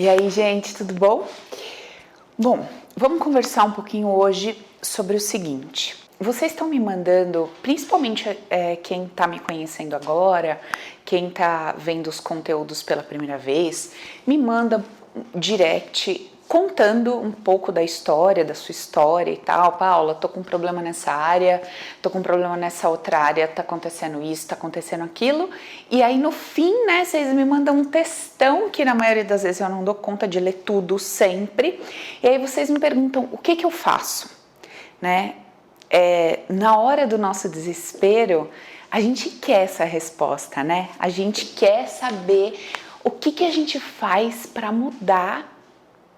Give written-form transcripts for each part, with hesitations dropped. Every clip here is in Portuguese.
E aí, gente, tudo bom? Bom, vamos conversar um pouquinho hoje sobre o seguinte. Vocês estão me mandando, principalmente quem está me conhecendo agora, quem está vendo os conteúdos pela primeira vez, me manda direct contando um pouco da história, da sua história e tal. Paula, tô com um problema nessa área, tô com um problema nessa outra área, tá acontecendo isso, tá acontecendo aquilo. E aí no fim, né, vocês me mandam um textão que na maioria das vezes eu não dou conta de ler tudo sempre. E aí vocês me perguntam o que eu faço, né? Na hora do nosso desespero, a gente quer essa resposta, né? A gente quer saber o que a gente faz para mudar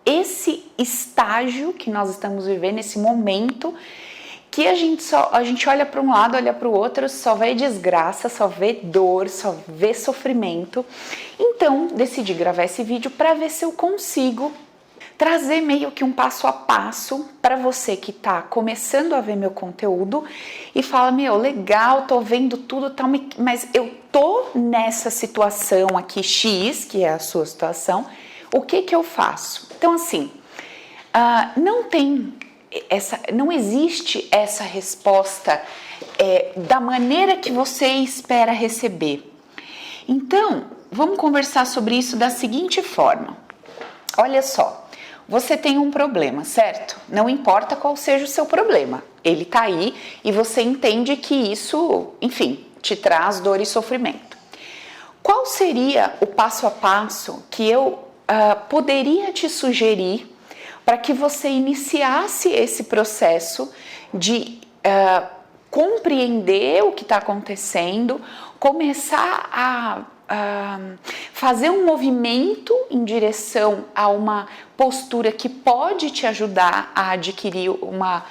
esse estágio que nós estamos vivendo, esse momento que a gente olha para um lado, olha para o outro, só vê desgraça, só vê dor, só vê sofrimento. Então, decidi gravar esse vídeo para ver se eu consigo trazer meio que um passo a passo para você que está começando a ver meu conteúdo e fala, meu, legal, tô vendo tudo, tal, mas eu tô nessa situação aqui X, que é a sua situação, o que eu faço? Então, assim, não existe essa resposta da maneira que você espera receber. Então, vamos conversar sobre isso da seguinte forma. Olha só, você tem um problema, certo? Não importa qual seja o seu problema, ele tá aí e você entende que isso, enfim, te traz dor e sofrimento. Qual seria o passo a passo que eu poderia te sugerir para que você iniciasse esse processo de compreender o que está acontecendo, começar a fazer um movimento em direção a uma postura que pode te ajudar a adquirir uma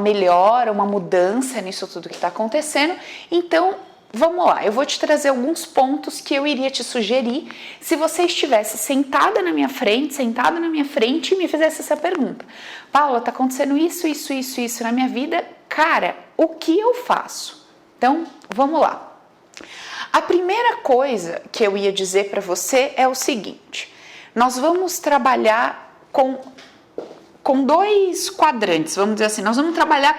melhora, uma mudança nisso tudo que está acontecendo. Então, vamos lá, eu vou te trazer alguns pontos que eu iria te sugerir se você estivesse sentado na minha frente e me fizesse essa pergunta. Paula, tá acontecendo isso na minha vida, cara, o que eu faço? Então, vamos lá. A primeira coisa que eu ia dizer para você é o seguinte, nós vamos trabalhar com dois quadrantes, vamos dizer assim, nós vamos trabalhar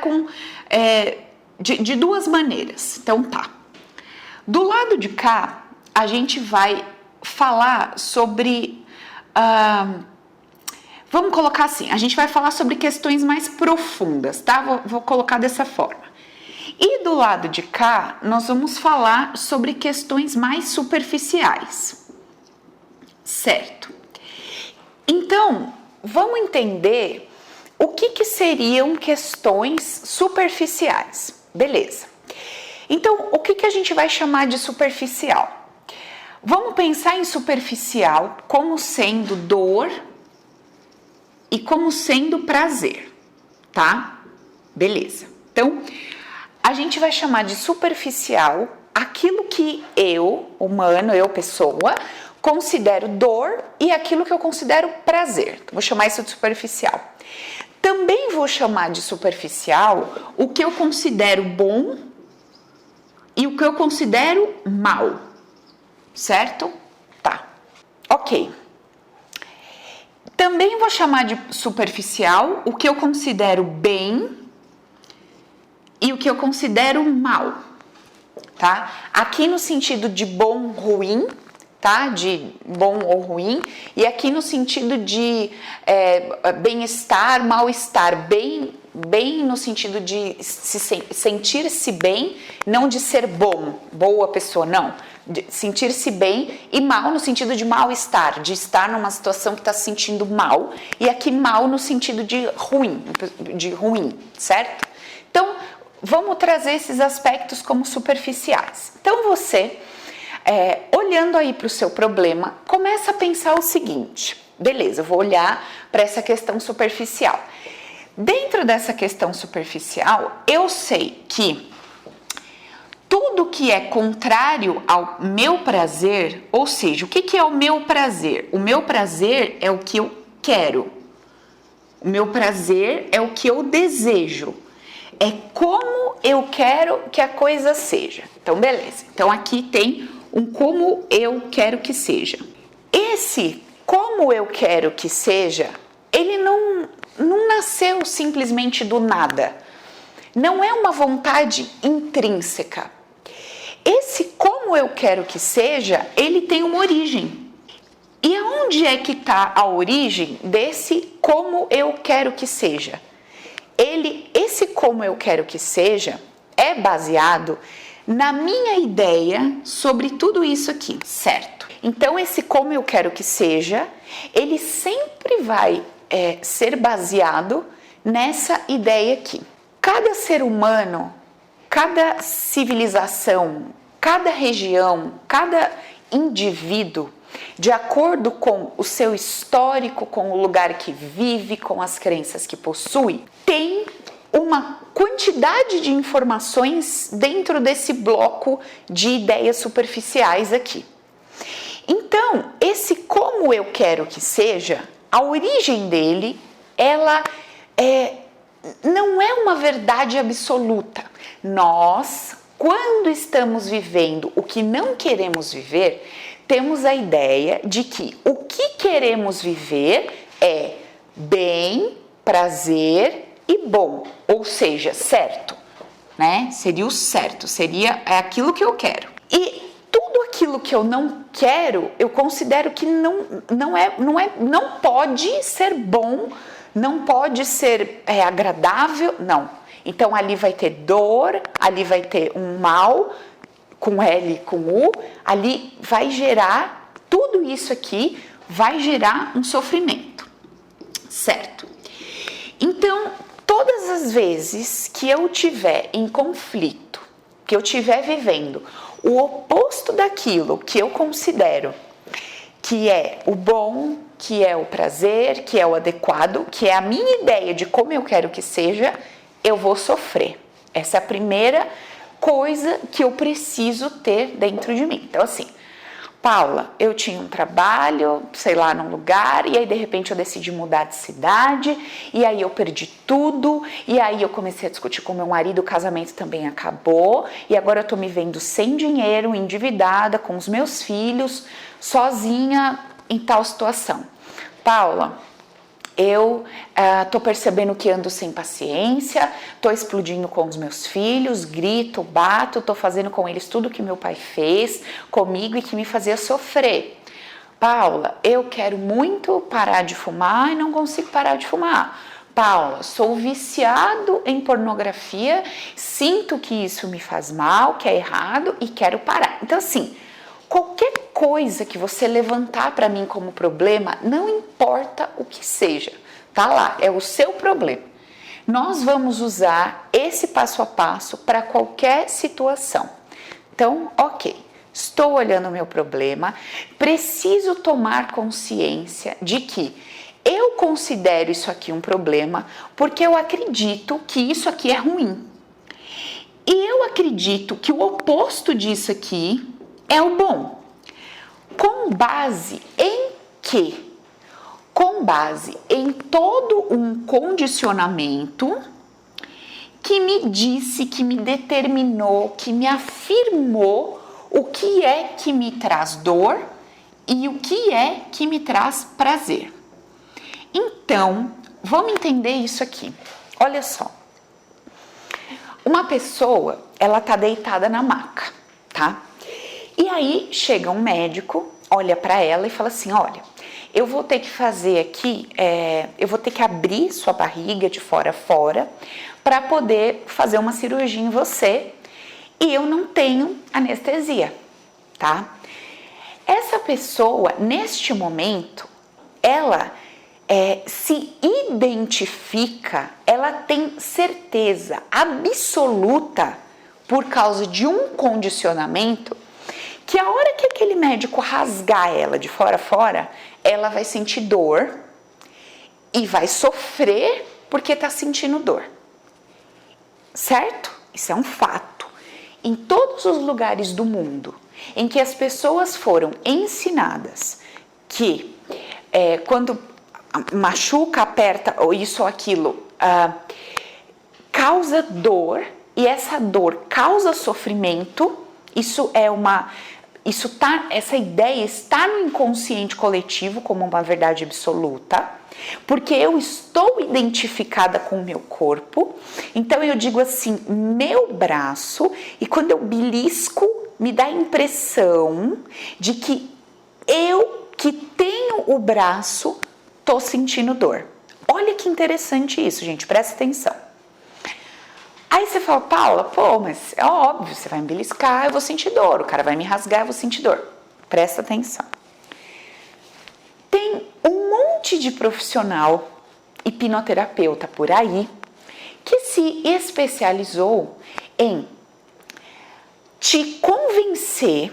de duas maneiras, então tá. Do lado de cá, a gente vai falar sobre, vamos colocar assim, a gente vai falar sobre questões mais profundas, tá? Vou colocar dessa forma. E do lado de cá, nós vamos falar sobre questões mais superficiais, certo? Então, vamos entender o que seriam questões superficiais, beleza? Então, o que a gente vai chamar de superficial? Vamos pensar em superficial como sendo dor e como sendo prazer, tá? Beleza. Então, a gente vai chamar de superficial aquilo que eu, humano, eu, pessoa, considero dor e aquilo que eu considero prazer. Vou chamar isso de superficial. Também vou chamar de superficial o que eu considero bom e o que eu considero mal, certo? Tá, ok. Também vou chamar de superficial o que eu considero bem e o que eu considero mal, tá? Aqui no sentido de bom, ruim, tá? De bom ou ruim, e aqui no sentido de bem-estar, mal-estar, bem no sentido de sentir-se bem, não de ser bom, boa pessoa, não. De sentir-se bem, e mal no sentido de mal-estar, de estar numa situação que está se sentindo mal, e aqui mal no sentido de ruim, certo? Então, vamos trazer esses aspectos como superficiais. Então, você, olhando aí para o seu problema, começa a pensar o seguinte, beleza, eu vou olhar para essa questão superficial. Dentro dessa questão superficial, eu sei que tudo que é contrário ao meu prazer, ou seja, o que é o meu prazer? O meu prazer é o que eu quero. O meu prazer é o que eu desejo. É como eu quero que a coisa seja. Então, beleza. Então, aqui tem um como eu quero que seja. Esse como eu quero que seja, ele não nasceu simplesmente do nada. Não é uma vontade intrínseca. Esse como eu quero que seja, ele tem uma origem. E aonde é que está a origem desse como eu quero que seja? Esse como eu quero que seja é baseado na minha ideia sobre tudo isso aqui, certo? Então, esse como eu quero que seja, ele sempre vai ser baseado nessa ideia aqui. Cada ser humano, cada civilização, cada região, cada indivíduo, de acordo com o seu histórico, com o lugar que vive, com as crenças que possui, tem uma quantidade de informações dentro desse bloco de ideias superficiais aqui. Então, esse como eu quero que seja, a origem dele, ela não é uma verdade absoluta. Nós, quando estamos vivendo o que não queremos viver, temos a ideia de que o que queremos viver é bem, prazer e bom, ou seja, certo, né? Seria o certo, seria aquilo que eu quero. E tudo aquilo que eu não quero, eu considero que não pode ser bom, não pode ser agradável, não. Então ali vai ter dor, ali vai ter um mal, com L e com U, ali vai gerar, tudo isso aqui vai gerar um sofrimento, certo? Então, todas as vezes que eu tiver em conflito, que eu estiver vivendo o oposto daquilo que eu considero que é o bom, que é o prazer, que é o adequado, que é a minha ideia de como eu quero que seja, eu vou sofrer. Essa é a primeira coisa que eu preciso ter dentro de mim. Então, assim, Paula, eu tinha um trabalho, sei lá, num lugar, e aí de repente eu decidi mudar de cidade, e aí eu perdi tudo, e aí eu comecei a discutir com meu marido, o casamento também acabou, e agora eu tô me vendo sem dinheiro, endividada, com os meus filhos, sozinha em tal situação. Paula, eu tô percebendo que ando sem paciência, tô explodindo com os meus filhos, grito, bato, tô fazendo com eles tudo que meu pai fez comigo e que me fazia sofrer. Paula, eu quero muito parar de fumar e não consigo parar de fumar. Paula, sou viciado em pornografia, sinto que isso me faz mal, que é errado e quero parar. Então, assim, qualquer coisa que você levantar para mim como problema, não importa o que seja, tá lá, é o seu problema. Nós vamos usar esse passo a passo para qualquer situação. Então, ok, estou olhando o meu problema, preciso tomar consciência de que eu considero isso aqui um problema porque eu acredito que isso aqui é ruim. E eu acredito que o oposto disso aqui é o bom. Com base em quê? Com base em todo um condicionamento que me disse, que me determinou, que me afirmou o que é que me traz dor e o que é que me traz prazer. Então, vamos entender isso aqui. Olha só. Uma pessoa, ela tá deitada na maca, tá? E aí chega um médico, olha para ela e fala assim, olha, eu vou ter que fazer aqui, eu vou ter que abrir sua barriga de fora a fora para poder fazer uma cirurgia em você e eu não tenho anestesia, tá? Essa pessoa, neste momento, ela se identifica, ela tem certeza absoluta, por causa de um condicionamento, que a hora que aquele médico rasgar ela de fora a fora, ela vai sentir dor e vai sofrer porque está sentindo dor. Certo? Isso é um fato. Em todos os lugares do mundo em que as pessoas foram ensinadas que quando machuca, aperta, ou isso ou aquilo, causa dor, e essa dor causa sofrimento, isso essa ideia está no inconsciente coletivo como uma verdade absoluta, porque eu estou identificada com o meu corpo. Então eu digo assim, meu braço, e quando eu belisco, me dá a impressão de que eu que tenho o braço, tô sentindo dor. Olha que interessante isso, gente, presta atenção. Aí você fala, Paula, pô, mas é óbvio, você vai me beliscar, eu vou sentir dor, o cara vai me rasgar, eu vou sentir dor. Presta atenção. Tem um monte de profissional hipnoterapeuta por aí que se especializou em te convencer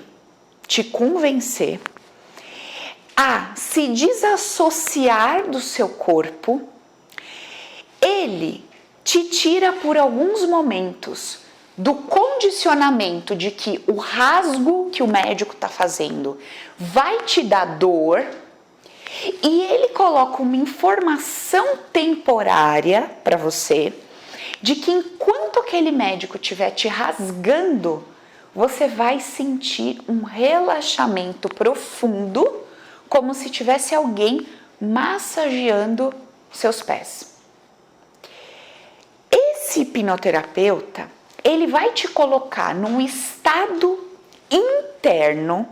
a se desassociar do seu corpo. Ele te tira por alguns momentos do condicionamento de que o rasgo que o médico está fazendo vai te dar dor, e ele coloca uma informação temporária para você de que enquanto aquele médico estiver te rasgando, você vai sentir um relaxamento profundo, como se tivesse alguém massageando seus pés. Esse hipnoterapeuta, ele vai te colocar num estado interno,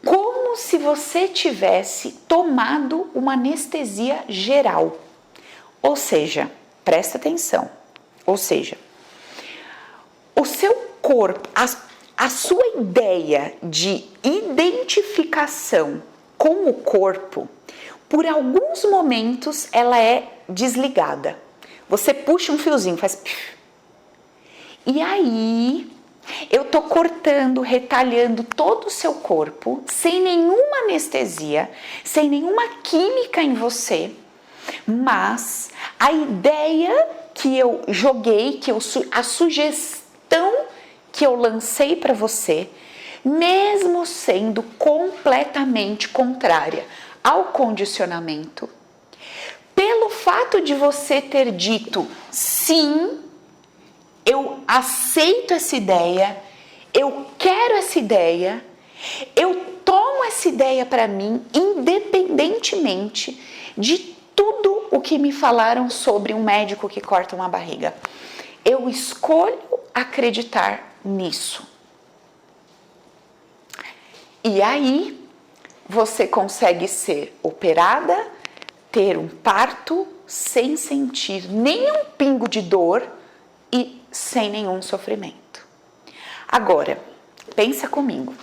como se você tivesse tomado uma anestesia geral. Ou seja, presta atenção, ou seja, o seu corpo, a sua ideia de identificação com o corpo, por alguns momentos ela é desligada. Você puxa um fiozinho, faz pif. E aí eu tô cortando, retalhando todo o seu corpo, sem nenhuma anestesia, sem nenhuma química em você, mas a ideia que eu joguei, a sugestão que eu lancei para você, mesmo sendo completamente contrária ao condicionamento, pelo fato de você ter dito sim, eu aceito essa ideia, eu quero essa ideia, eu tomo essa ideia para mim, independentemente de tudo o que me falaram sobre um médico que corta uma barriga. Eu escolho acreditar nisso. E aí, você consegue ser operada, ter um parto sem sentir nenhum pingo de dor e sem nenhum sofrimento. Agora, pensa comigo.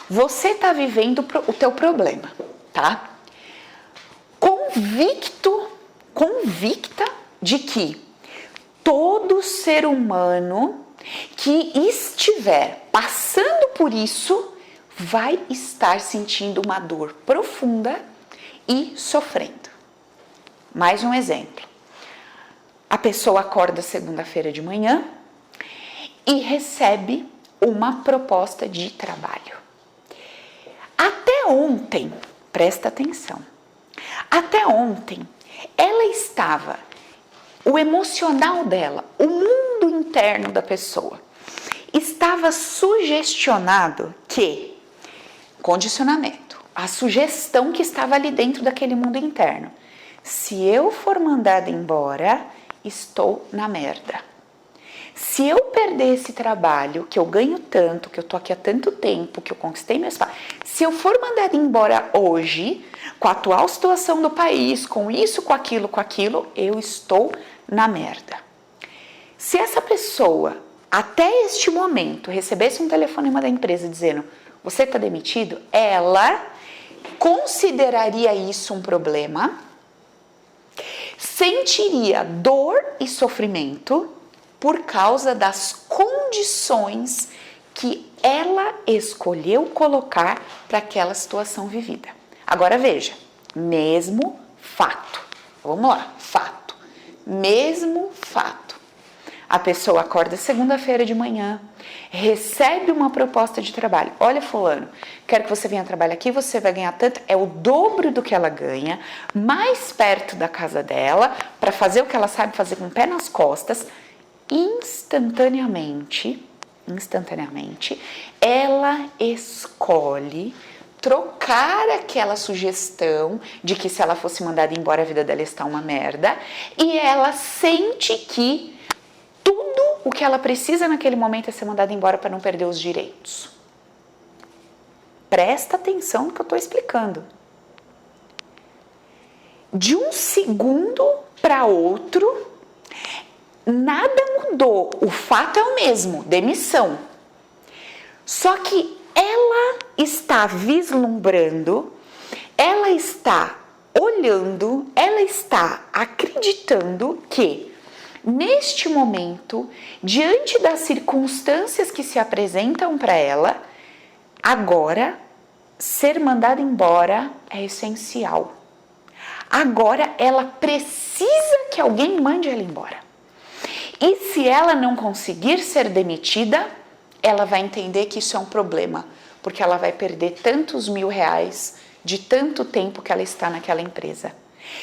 Você está vivendo o teu problema, tá? Convicta de que todo ser humano que estiver passando por isso vai estar sentindo uma dor profunda e sofrendo. Mais um exemplo. A pessoa acorda segunda-feira de manhã e recebe uma proposta de trabalho. Até ontem, presta atenção, até ontem ela estava, o emocional dela, o mundo interno da pessoa, estava sugestionado que, condicionamento, a sugestão que estava ali dentro daquele mundo interno, se eu for mandada embora, estou na merda. Se eu perder esse trabalho, que eu ganho tanto, que eu tô aqui há tanto tempo, que eu conquistei meu espaço, se eu for mandada embora hoje, com a atual situação do país, com isso, com aquilo, eu estou na merda. Se essa pessoa, até este momento, recebesse um telefonema da empresa dizendo, você está demitido, ela consideraria isso um problema, sentiria dor e sofrimento por causa das condições que ela escolheu colocar para aquela situação vivida. Agora veja, mesmo fato. Vamos lá, fato. Mesmo fato. A pessoa acorda segunda-feira de manhã, recebe uma proposta de trabalho. Olha, fulano, quero que você venha trabalhar aqui, você vai ganhar tanto. É o dobro do que ela ganha, mais perto da casa dela, para fazer o que ela sabe fazer com o pé nas costas. Instantaneamente, instantaneamente, ela escolhe trocar aquela sugestão de que se ela fosse mandada embora a vida dela está uma merda, e ela sente que tudo o que ela precisa naquele momento é ser mandada embora para não perder os direitos. Presta atenção no que eu estou explicando. De um segundo para outro, nada mudou, o fato é o mesmo, demissão. Só que ela está vislumbrando, ela está olhando, ela está acreditando que, neste momento, diante das circunstâncias que se apresentam para ela, agora, ser mandada embora é essencial. Agora, ela precisa que alguém mande ela embora. E se ela não conseguir ser demitida, ela vai entender que isso é um problema, porque ela vai perder tantos R$1.000 de tanto tempo que ela está naquela empresa.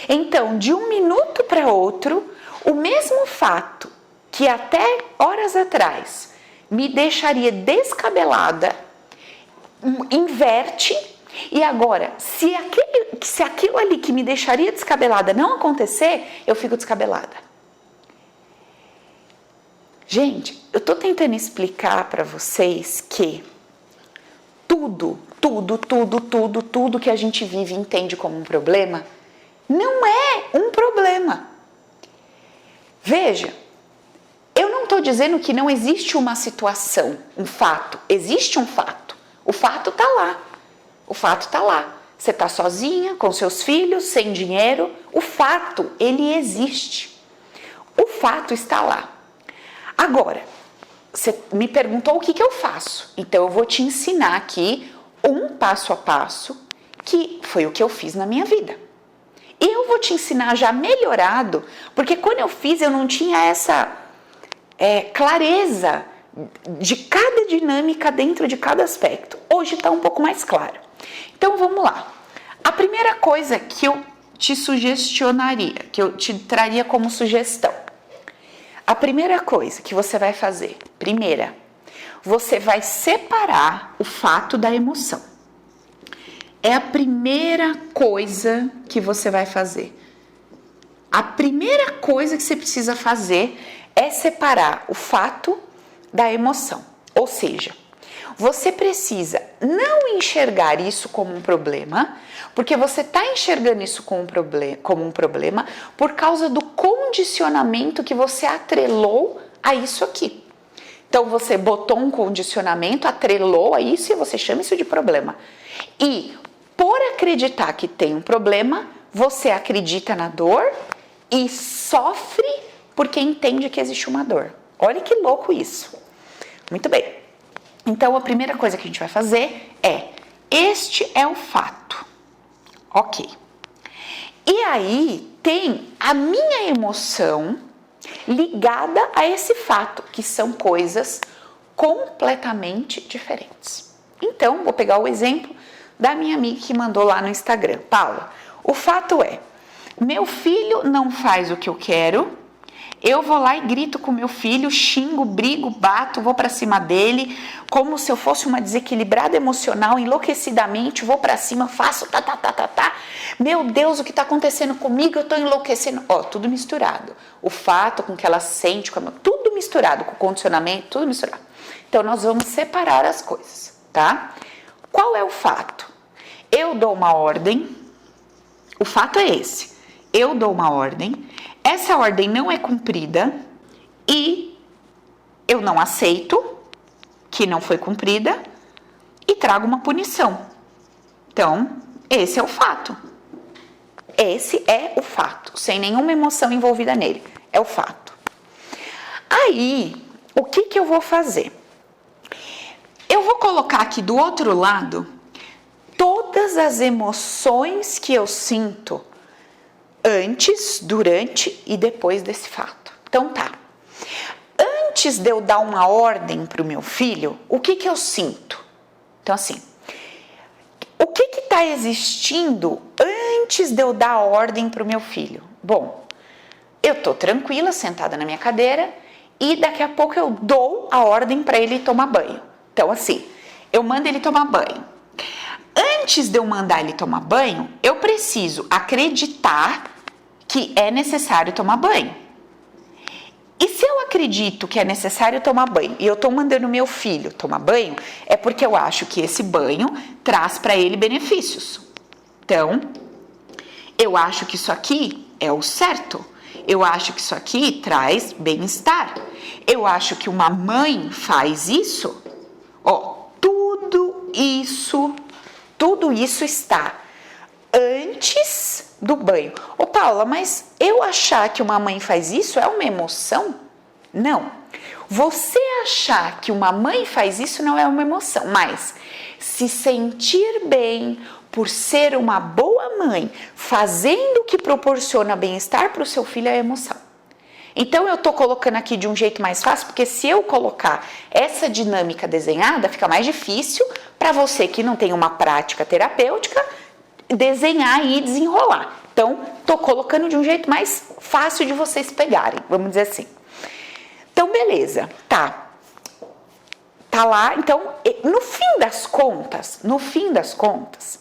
Então, de um minuto para outro, o mesmo fato que até horas atrás me deixaria descabelada, inverte, e agora, se aquilo ali que me deixaria descabelada não acontecer, eu fico descabelada. Gente, eu tô tentando explicar para vocês que tudo que a gente vive e entende como um problema, não é um problema. Veja, eu não tô dizendo que não existe uma situação, um fato. Existe um fato. O fato tá lá. O fato tá lá. Você tá sozinha, com seus filhos, sem dinheiro. O fato, ele existe. O fato está lá. Agora, você me perguntou o que eu faço. Então, eu vou te ensinar aqui um passo a passo, que foi o que eu fiz na minha vida. E eu vou te ensinar já melhorado, porque quando eu fiz, eu não tinha essa clareza de cada dinâmica dentro de cada aspecto. Hoje está um pouco mais claro. Então, vamos lá. A primeira coisa que eu te sugestionaria, que eu te traria como sugestão, a primeira coisa que você vai fazer, você vai separar o fato da emoção. É a primeira coisa que você vai fazer. A primeira coisa que você precisa fazer é separar o fato da emoção. Ou seja, você precisa não enxergar isso como um problema, porque você está enxergando isso como um problema por causa do condicionamento que você atrelou a isso aqui. Então, você botou um condicionamento, atrelou a isso e você chama isso de problema. E, por acreditar que tem um problema, você acredita na dor e sofre porque entende que existe uma dor. Olha que louco isso. Muito bem. Então, a primeira coisa que a gente vai fazer é, este é o fato. Ok. E aí, tem a minha emoção ligada a esse fato, que são coisas completamente diferentes. Então, vou pegar o exemplo da minha amiga que mandou lá no Instagram. Paula, o fato é, meu filho não faz o que eu quero, eu vou lá e grito com meu filho, xingo, brigo, bato, vou pra cima dele, como se eu fosse uma desequilibrada emocional, enlouquecidamente, vou pra cima, faço tá. Meu Deus, o que tá acontecendo comigo? Eu tô enlouquecendo. Ó, tudo misturado. O fato com que ela sente, tudo misturado, com o condicionamento, tudo misturado. Então, nós vamos separar as coisas, tá? Qual é o fato? Eu dou uma ordem, o fato é esse. Eu dou uma ordem, essa ordem não é cumprida e eu não aceito que não foi cumprida e trago uma punição. Então, esse é o fato. Esse é o fato, sem nenhuma emoção envolvida nele. É o fato. Aí, o que eu vou fazer? Eu vou colocar aqui do outro lado todas as emoções que eu sinto antes, durante e depois desse fato. Então tá. Antes de eu dar uma ordem para o meu filho, o que eu sinto? Então assim, o que está existindo antes de eu dar a ordem para o meu filho? Bom, eu tô tranquila, sentada na minha cadeira e daqui a pouco eu dou a ordem para ele tomar banho. Então, assim, eu mando ele tomar banho. Antes de eu mandar ele tomar banho, eu preciso acreditar que é necessário tomar banho. E se eu acredito que é necessário tomar banho e eu estou mandando meu filho tomar banho, é porque eu acho que esse banho traz para ele benefícios. Então, eu acho que isso aqui é o certo. Eu acho que isso aqui traz bem-estar. Eu acho que uma mãe faz isso. Ó, tudo isso está antes do banho. Ô Paula, mas eu achar que uma mãe faz isso é uma emoção? Não. Você achar que uma mãe faz isso não é uma emoção, mas se sentir bem por ser uma boa mãe, fazendo o que proporciona bem-estar para o seu filho é emoção. Então eu tô colocando aqui de um jeito mais fácil, porque se eu colocar essa dinâmica desenhada, fica mais difícil para você que não tem uma prática terapêutica desenhar e desenrolar. Então, tô colocando de um jeito mais fácil de vocês pegarem, vamos dizer assim. Então, beleza, tá lá. Então, no fim das contas,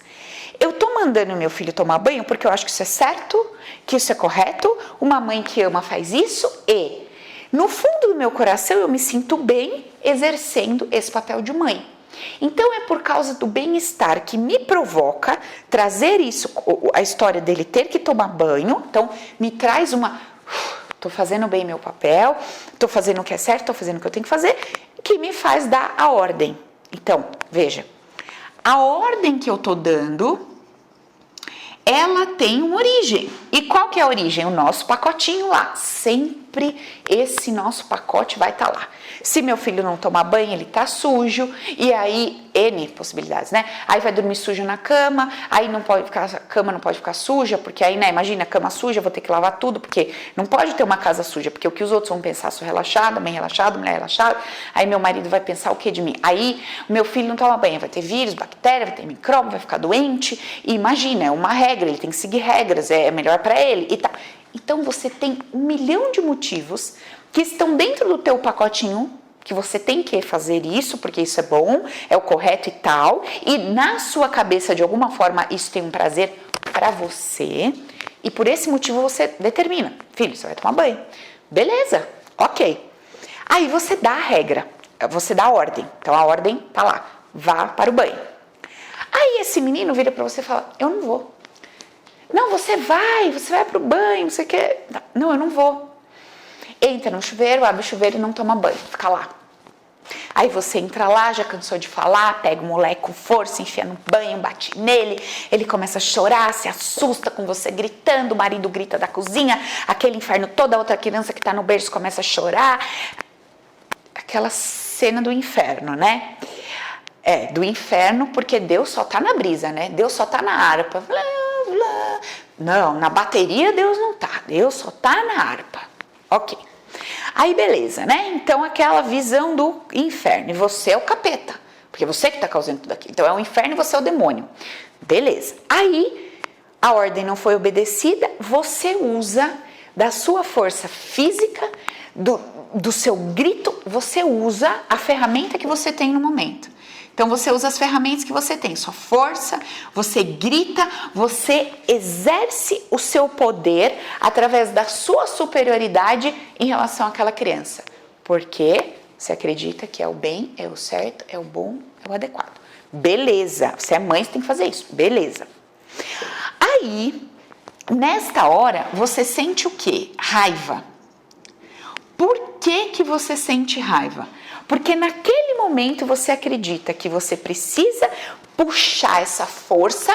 eu tô mandando meu filho tomar banho porque eu acho que isso é certo, que isso é correto. Uma mãe que ama faz isso e, no fundo do meu coração, eu me sinto bem exercendo esse papel de mãe. Então é por causa do bem-estar que me provoca trazer isso, a história dele ter que tomar banho. Então me traz tô fazendo bem meu papel, tô fazendo o que é certo, tô fazendo o que eu tenho que fazer, que me faz dar a ordem. Então, veja, a ordem que eu tô dando, ela tem uma origem. E qual que é a origem? O nosso pacotinho lá. Sempre esse nosso pacote vai estar lá. Se meu filho não tomar banho, ele tá sujo. E aí, N possibilidades, né? Aí vai dormir sujo na cama. Aí a cama não pode ficar suja. Porque aí, né? Imagina, cama suja, vou ter que lavar tudo. Porque não pode ter uma casa suja. Porque o que os outros vão pensar, sou relaxada, mãe relaxada, mulher relaxada. Aí meu marido vai pensar o que de mim? Aí meu filho não toma banho. Vai ter vírus, bactéria, vai ter micróbio, vai ficar doente. E imagina, é uma regra. Ele tem que seguir regras. É melhor para ele e tal. Então você tem 1 milhão de motivos que estão dentro do teu pacotinho, que você tem que fazer isso, porque isso é bom, é o correto e tal, e na sua cabeça, de alguma forma, isso tem um prazer para você, e por esse motivo você determina, filho, você vai tomar banho. Beleza, ok. Aí você dá a regra, você dá a ordem, então a ordem tá lá, vá para o banho. Aí esse menino vira para você e fala, eu não vou. Não, você vai pro banho, você quer... Não, eu não vou. Entra no chuveiro, abre o chuveiro e não toma banho, fica lá. Aí você entra lá, já cansou de falar, pega o moleque com força, enfia no banho, bate nele, ele começa a chorar, se assusta com você gritando, o marido grita da cozinha, aquele inferno, toda outra criança que tá no berço começa a chorar. Aquela cena do inferno, né? É, do inferno, porque Deus só tá na brisa, né? Deus só tá na harpa. Não, na bateria Deus não tá, Deus só tá na harpa. Ok. Aí beleza, né? Então aquela visão do inferno, e você é o capeta, porque você que tá causando tudo aquilo. Então é o inferno e você é o demônio. Beleza. Aí a ordem não foi obedecida, você usa da sua força física, do seu grito, você usa a ferramenta que você tem no momento. Então você usa as ferramentas que você tem, sua força, você grita, você exerce o seu poder através da sua superioridade em relação àquela criança. Porque você acredita que é o bem, é o certo, é o bom, é o adequado. Beleza, você é mãe, você tem que fazer isso, beleza. Aí, nesta hora, você sente o quê? Raiva. Por que você sente raiva? Porque naquele momento você acredita que você precisa puxar essa força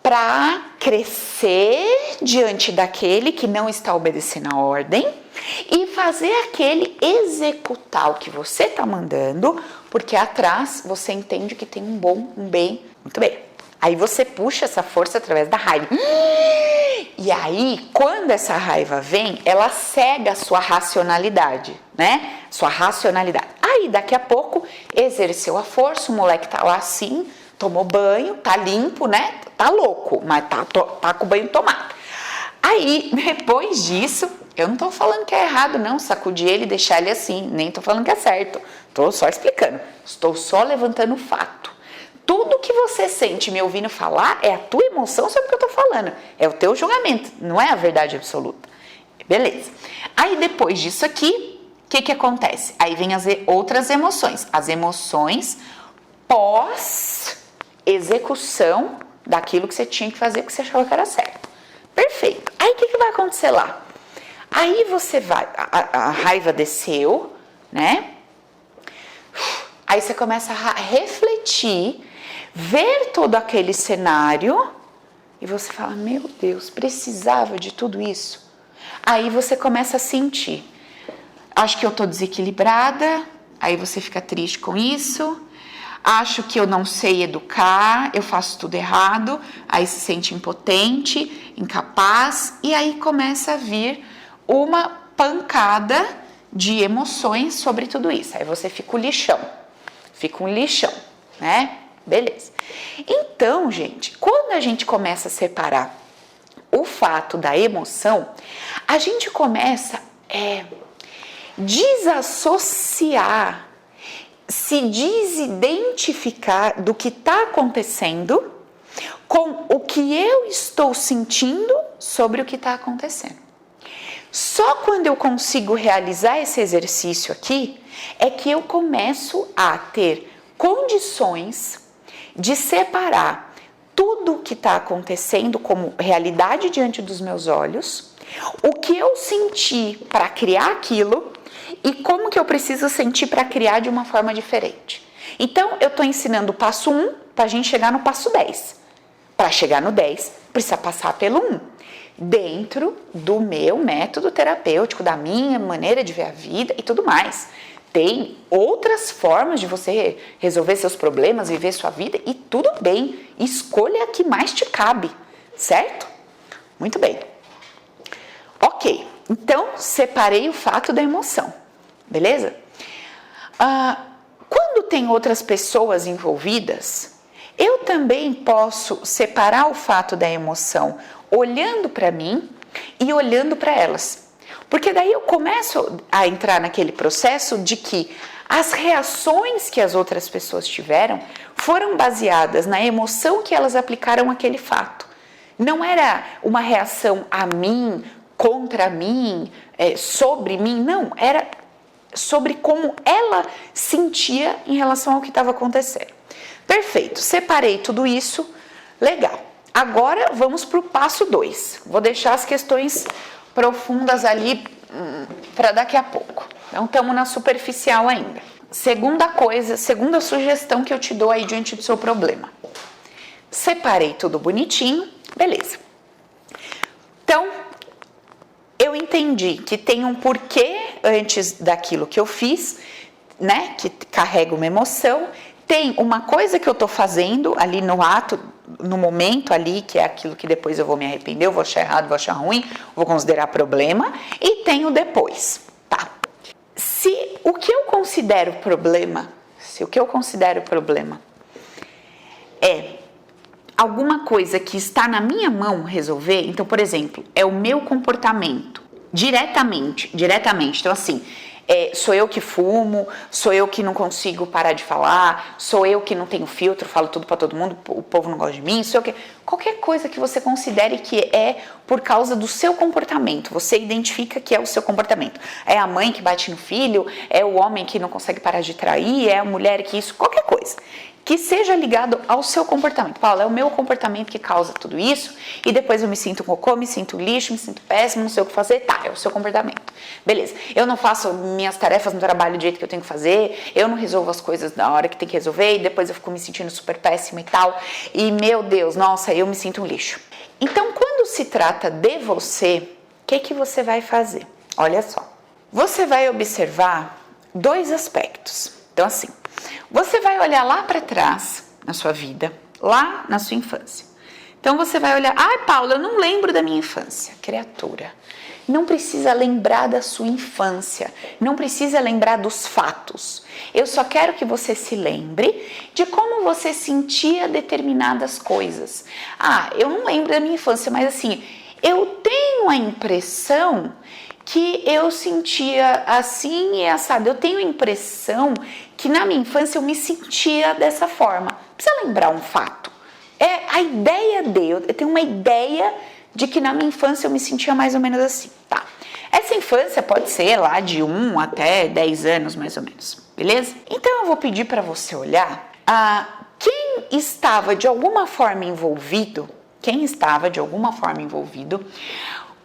para crescer diante daquele que não está obedecendo a ordem e fazer aquele executar o que você está mandando, porque atrás você entende que tem um bem, muito bem. Aí você puxa essa força através da raiva. E aí, quando essa raiva vem, ela cega a sua racionalidade, né? Sua racionalidade. Aí, daqui a pouco, exerceu a força, o moleque tá lá assim, tomou banho, tá limpo, né? Tá louco, mas tá com o banho tomado. Aí, depois disso, Eu não tô falando que é errado, não, sacudir ele e deixar ele assim. Nem tô falando que é certo. Tô só explicando. Estou só levantando o fato. Tudo que você sente me ouvindo falar é a tua emoção sobre o que eu tô falando. É o teu julgamento, não é a verdade absoluta. Beleza. Aí depois disso aqui, o que acontece? Aí vem as outras emoções. As emoções pós-execução daquilo que você tinha que fazer, que você achava que era certo. Perfeito. Aí o que vai acontecer lá? Aí você vai, a raiva desceu, né? Aí você começa a refletir, ver todo aquele cenário e você fala, meu Deus, precisava de tudo isso? Aí você começa a sentir, acho que eu tô desequilibrada, aí você fica triste com isso, acho que eu não sei educar, eu faço tudo errado, aí se sente impotente, incapaz, e aí começa a vir uma pancada de emoções sobre tudo isso. Aí você fica um lixão, né? Beleza. Então, gente, quando a gente começa a separar o fato da emoção, a gente começa a desassociar, se desidentificar do que está acontecendo com o que eu estou sentindo sobre o que está acontecendo. Só quando eu consigo realizar esse exercício aqui, é que eu começo a ter condições de separar tudo o que está acontecendo como realidade diante dos meus olhos, o que eu senti para criar aquilo e como que eu preciso sentir para criar de uma forma diferente. Então, eu estou ensinando o passo 1 para a gente chegar no passo 10. Para chegar no 10, precisa passar pelo 1. Dentro do meu método terapêutico, da minha maneira de ver a vida e tudo mais. Tem outras formas de você resolver seus problemas, viver sua vida e tudo bem. Escolha a que mais te cabe, certo? Muito bem. Ok, então separei o fato da emoção, beleza? Quando tem outras pessoas envolvidas, eu também posso separar o fato da emoção olhando para mim e olhando para elas. Porque daí eu começo a entrar naquele processo de que as reações que as outras pessoas tiveram foram baseadas na emoção que elas aplicaram àquele fato. Não era uma reação a mim, contra mim, sobre mim, não. Era sobre como ela sentia em relação ao que estava acontecendo. Perfeito, separei tudo isso, legal. Agora vamos para o passo 2. Vou deixar as questões profundas ali para daqui a pouco. Então estamos na superficial ainda. Segunda sugestão que eu te dou aí diante do seu problema. Separei tudo bonitinho, beleza. Então, eu entendi que tem um porquê antes daquilo que eu fiz, né? Que carrega uma emoção. Tem uma coisa que eu tô fazendo ali no ato, no momento ali, que é aquilo que depois eu vou me arrepender, eu vou achar errado, vou achar ruim, vou considerar problema. E tem o depois, tá? Se o que eu considero problema é alguma coisa que está na minha mão resolver, então, por exemplo, é o meu comportamento, diretamente, então assim, sou eu que fumo, sou eu que não consigo parar de falar, sou eu que não tenho filtro, falo tudo pra todo mundo, o povo não gosta de mim, sou eu que... Qualquer coisa que você considere que é por causa do seu comportamento, você identifica que é o seu comportamento. É a mãe que bate no filho, é o homem que não consegue parar de trair, é a mulher que isso, qualquer coisa. Que seja ligado ao seu comportamento. Paula, é o meu comportamento que causa tudo isso, e depois eu me sinto cocô, me sinto lixo, me sinto péssimo, não sei o que fazer. Tá, é o seu comportamento. Beleza. Eu não faço minhas tarefas no trabalho do jeito que eu tenho que fazer, eu não resolvo as coisas na hora que tem que resolver, e depois eu fico me sentindo super péssima e tal. E, meu Deus, nossa, eu me sinto um lixo. Então, quando se trata de você, o que você vai fazer? Olha só. Você vai observar 2 aspectos. Então, assim, você vai olhar lá para trás na sua vida, lá na sua infância. Então você vai olhar, Paula, eu não lembro da minha infância. Criatura, não precisa lembrar da sua infância, não precisa lembrar dos fatos. Eu só quero que você se lembre de como você sentia determinadas coisas. Eu não lembro da minha infância, mas assim, eu tenho a impressão que eu sentia assim e assado. Eu tenho a impressão que na minha infância eu me sentia dessa forma. Precisa lembrar um fato. É a ideia eu tenho uma ideia de que na minha infância eu me sentia mais ou menos assim, tá? Essa infância pode ser lá de 1 até 10 anos, mais ou menos, beleza? Então eu vou pedir para você olhar quem estava de alguma forma envolvido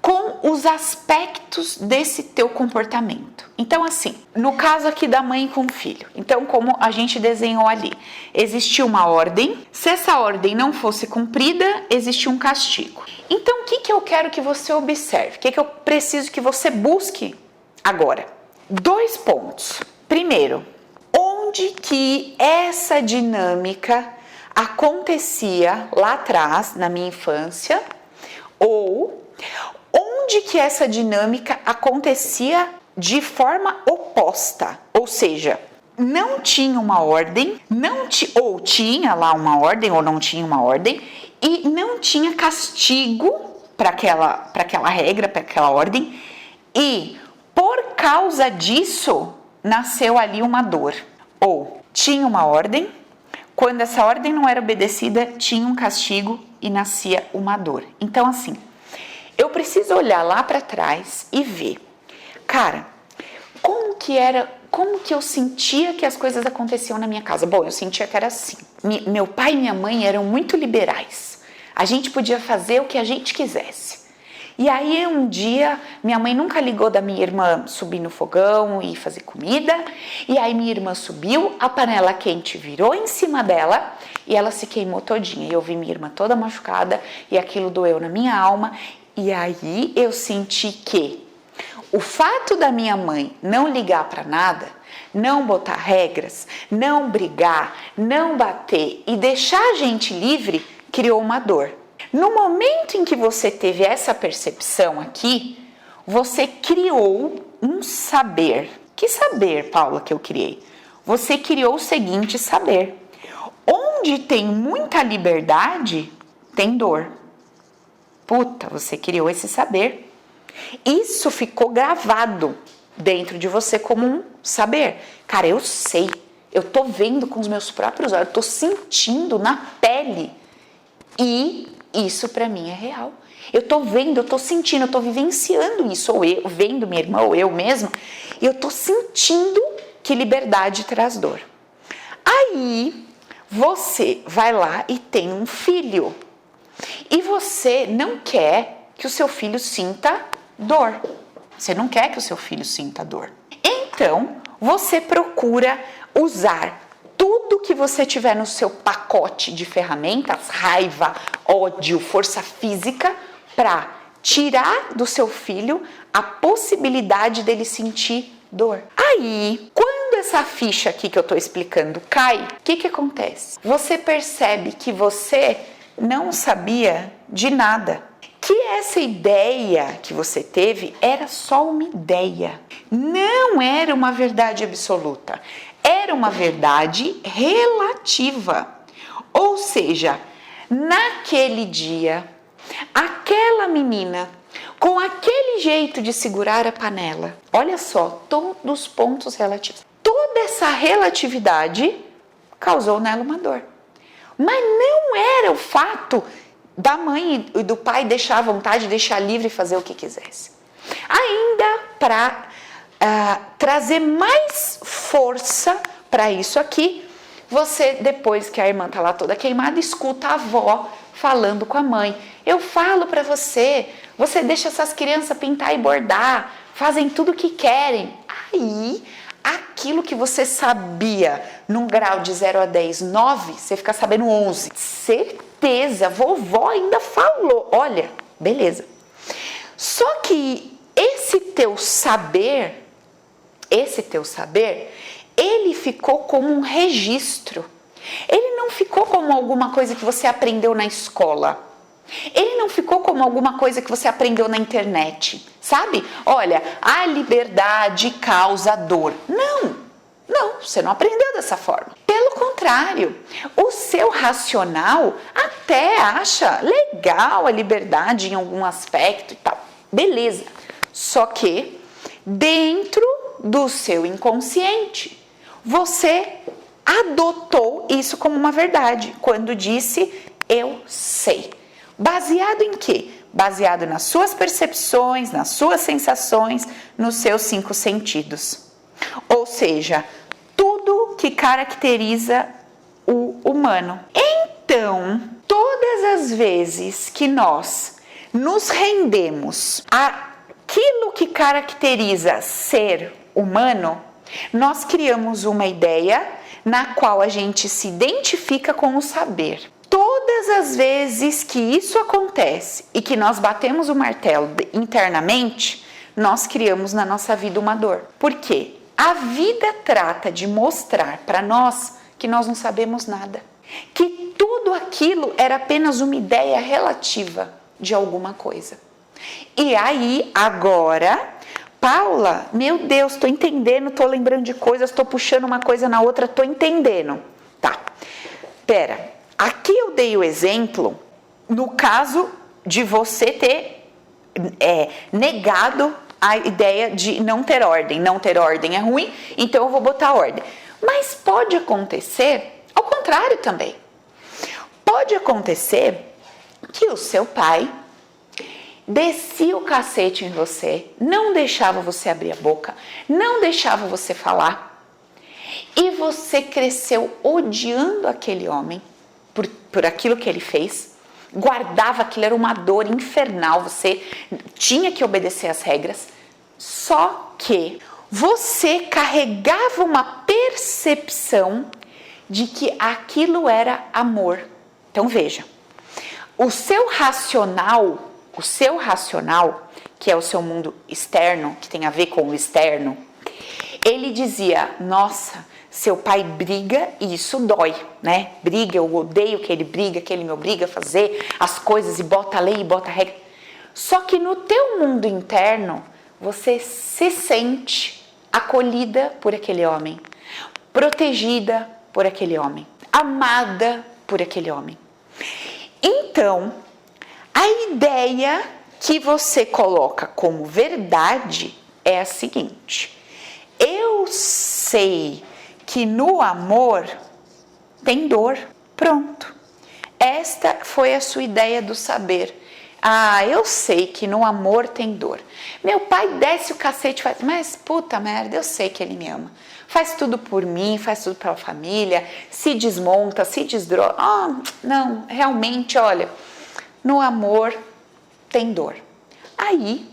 com os aspectos desse teu comportamento. Então, assim, no caso aqui da mãe com o filho, então como a gente desenhou ali, existia uma ordem, se essa ordem não fosse cumprida, existia um castigo. Então, o que eu quero que você observe? O que eu preciso que você busque agora? 2 pontos. Primeiro, onde que essa dinâmica acontecia lá atrás, na minha infância, ou onde que essa dinâmica acontecia de forma oposta, ou seja, não tinha uma ordem, ou tinha lá uma ordem ou não tinha uma ordem, e não tinha castigo para aquela regra, para aquela ordem, e por causa disso nasceu ali uma dor. Ou tinha uma ordem, quando essa ordem não era obedecida, tinha um castigo e nascia uma dor. Então, assim, eu preciso olhar lá para trás e ver, cara, como que eu sentia que as coisas aconteciam na minha casa? Bom, eu sentia que era assim. Meu pai e minha mãe eram muito liberais. A gente podia fazer o que a gente quisesse. E aí um dia, minha mãe nunca ligou da minha irmã subir no fogão e fazer comida. E aí minha irmã subiu, a panela quente virou em cima dela e ela se queimou todinha. E eu vi minha irmã toda machucada e aquilo doeu na minha alma. E aí eu senti que o fato da minha mãe não ligar para nada, não botar regras, não brigar, não bater e deixar a gente livre, criou uma dor. No momento em que você teve essa percepção aqui, você criou um saber. Que saber, Paula, que eu criei? Você criou o seguinte saber. Onde tem muita liberdade, tem dor. Puta, você criou esse saber. Isso ficou gravado dentro de você como um saber. Cara, eu sei, eu tô vendo com os meus próprios olhos, eu tô sentindo na pele. E isso pra mim é real. Eu tô vendo, eu tô sentindo, eu tô vivenciando isso, ou eu, vendo minha irmã, ou eu mesma, e eu tô sentindo que liberdade traz dor. Aí, você vai lá e tem um filho. E você não quer que o seu filho sinta dor. Você não quer que o seu filho sinta dor. Então, você procura usar tudo que você tiver no seu pacote de ferramentas, raiva, ódio, força física, para tirar do seu filho a possibilidade dele sentir dor. Aí, quando essa ficha aqui que eu estou explicando cai, o que acontece? Você percebe que você não sabia de nada. Que essa ideia que você teve era só uma ideia. Não era uma verdade absoluta. Era uma verdade relativa. Ou seja, naquele dia, aquela menina, com aquele jeito de segurar a panela, olha só, todos os pontos relativos. Toda essa relatividade causou nela uma dor. Mas não era o fato da mãe e do pai deixar à vontade, deixar livre e fazer o que quisesse. Ainda para trazer mais força para isso aqui, você, depois que a irmã está lá toda queimada, escuta a avó falando com a mãe. Eu falo para você, você deixa essas crianças pintar e bordar, fazem tudo o que querem. Aí, aquilo que você sabia num grau de 0 a 10, 9, você fica sabendo 11. Certeza, vovó ainda falou. Olha, beleza. Só que esse teu saber, ele ficou como um registro. Ele não ficou como alguma coisa que você aprendeu na escola. Ele não ficou como alguma coisa que você aprendeu na internet, sabe? Olha, a liberdade causa dor. Não, você não aprendeu dessa forma. Pelo contrário, o seu racional até acha legal a liberdade em algum aspecto e tal. Beleza. Só que dentro do seu inconsciente, você adotou isso como uma verdade quando disse eu sei. Baseado em quê? Baseado nas suas percepções, nas suas sensações, nos seus 5 sentidos. Ou seja, tudo que caracteriza o humano. Então, todas as vezes que nós nos rendemos àquilo que caracteriza ser humano, nós criamos uma ideia na qual a gente se identifica com o saber. Todas as vezes que isso acontece e que nós batemos o martelo internamente, nós criamos na nossa vida uma dor. Por quê? A vida trata de mostrar para nós que nós não sabemos nada, que tudo aquilo era apenas uma ideia relativa de alguma coisa. E aí, agora, Paula, meu Deus, estou entendendo, estou lembrando de coisas, estou puxando uma coisa na outra, estou entendendo. Tá, pera, aqui eu dei o exemplo no caso de você ter negado a ideia de não ter ordem. Não ter ordem é ruim, então eu vou botar ordem. Mas pode acontecer ao contrário também. Pode acontecer que o seu pai descia o cacete em você, não deixava você abrir a boca, não deixava você falar, e você cresceu odiando aquele homem por aquilo que ele fez, guardava aquilo, era uma dor infernal, você tinha que obedecer às regras, só que você carregava uma percepção de que aquilo era amor. Então veja, o seu racional, que é o seu mundo externo, que tem a ver com o externo, ele dizia, nossa, seu pai briga e isso dói, né? Briga, eu odeio que ele briga, que ele me obriga a fazer as coisas e bota a lei e bota a regra. Só que no teu mundo interno, você se sente acolhida por aquele homem, protegida por aquele homem, amada por aquele homem. Então, a ideia que você coloca como verdade é a seguinte: eu sei que no amor tem dor. Pronto. Esta foi a sua ideia do saber. Ah, eu sei que no amor tem dor. Meu pai desce o cacete e faz, mas puta merda, eu sei que ele me ama. Faz tudo por mim, faz tudo pela família, se desmonta, se desdroga. Ah, não, realmente, olha, no amor tem dor. Aí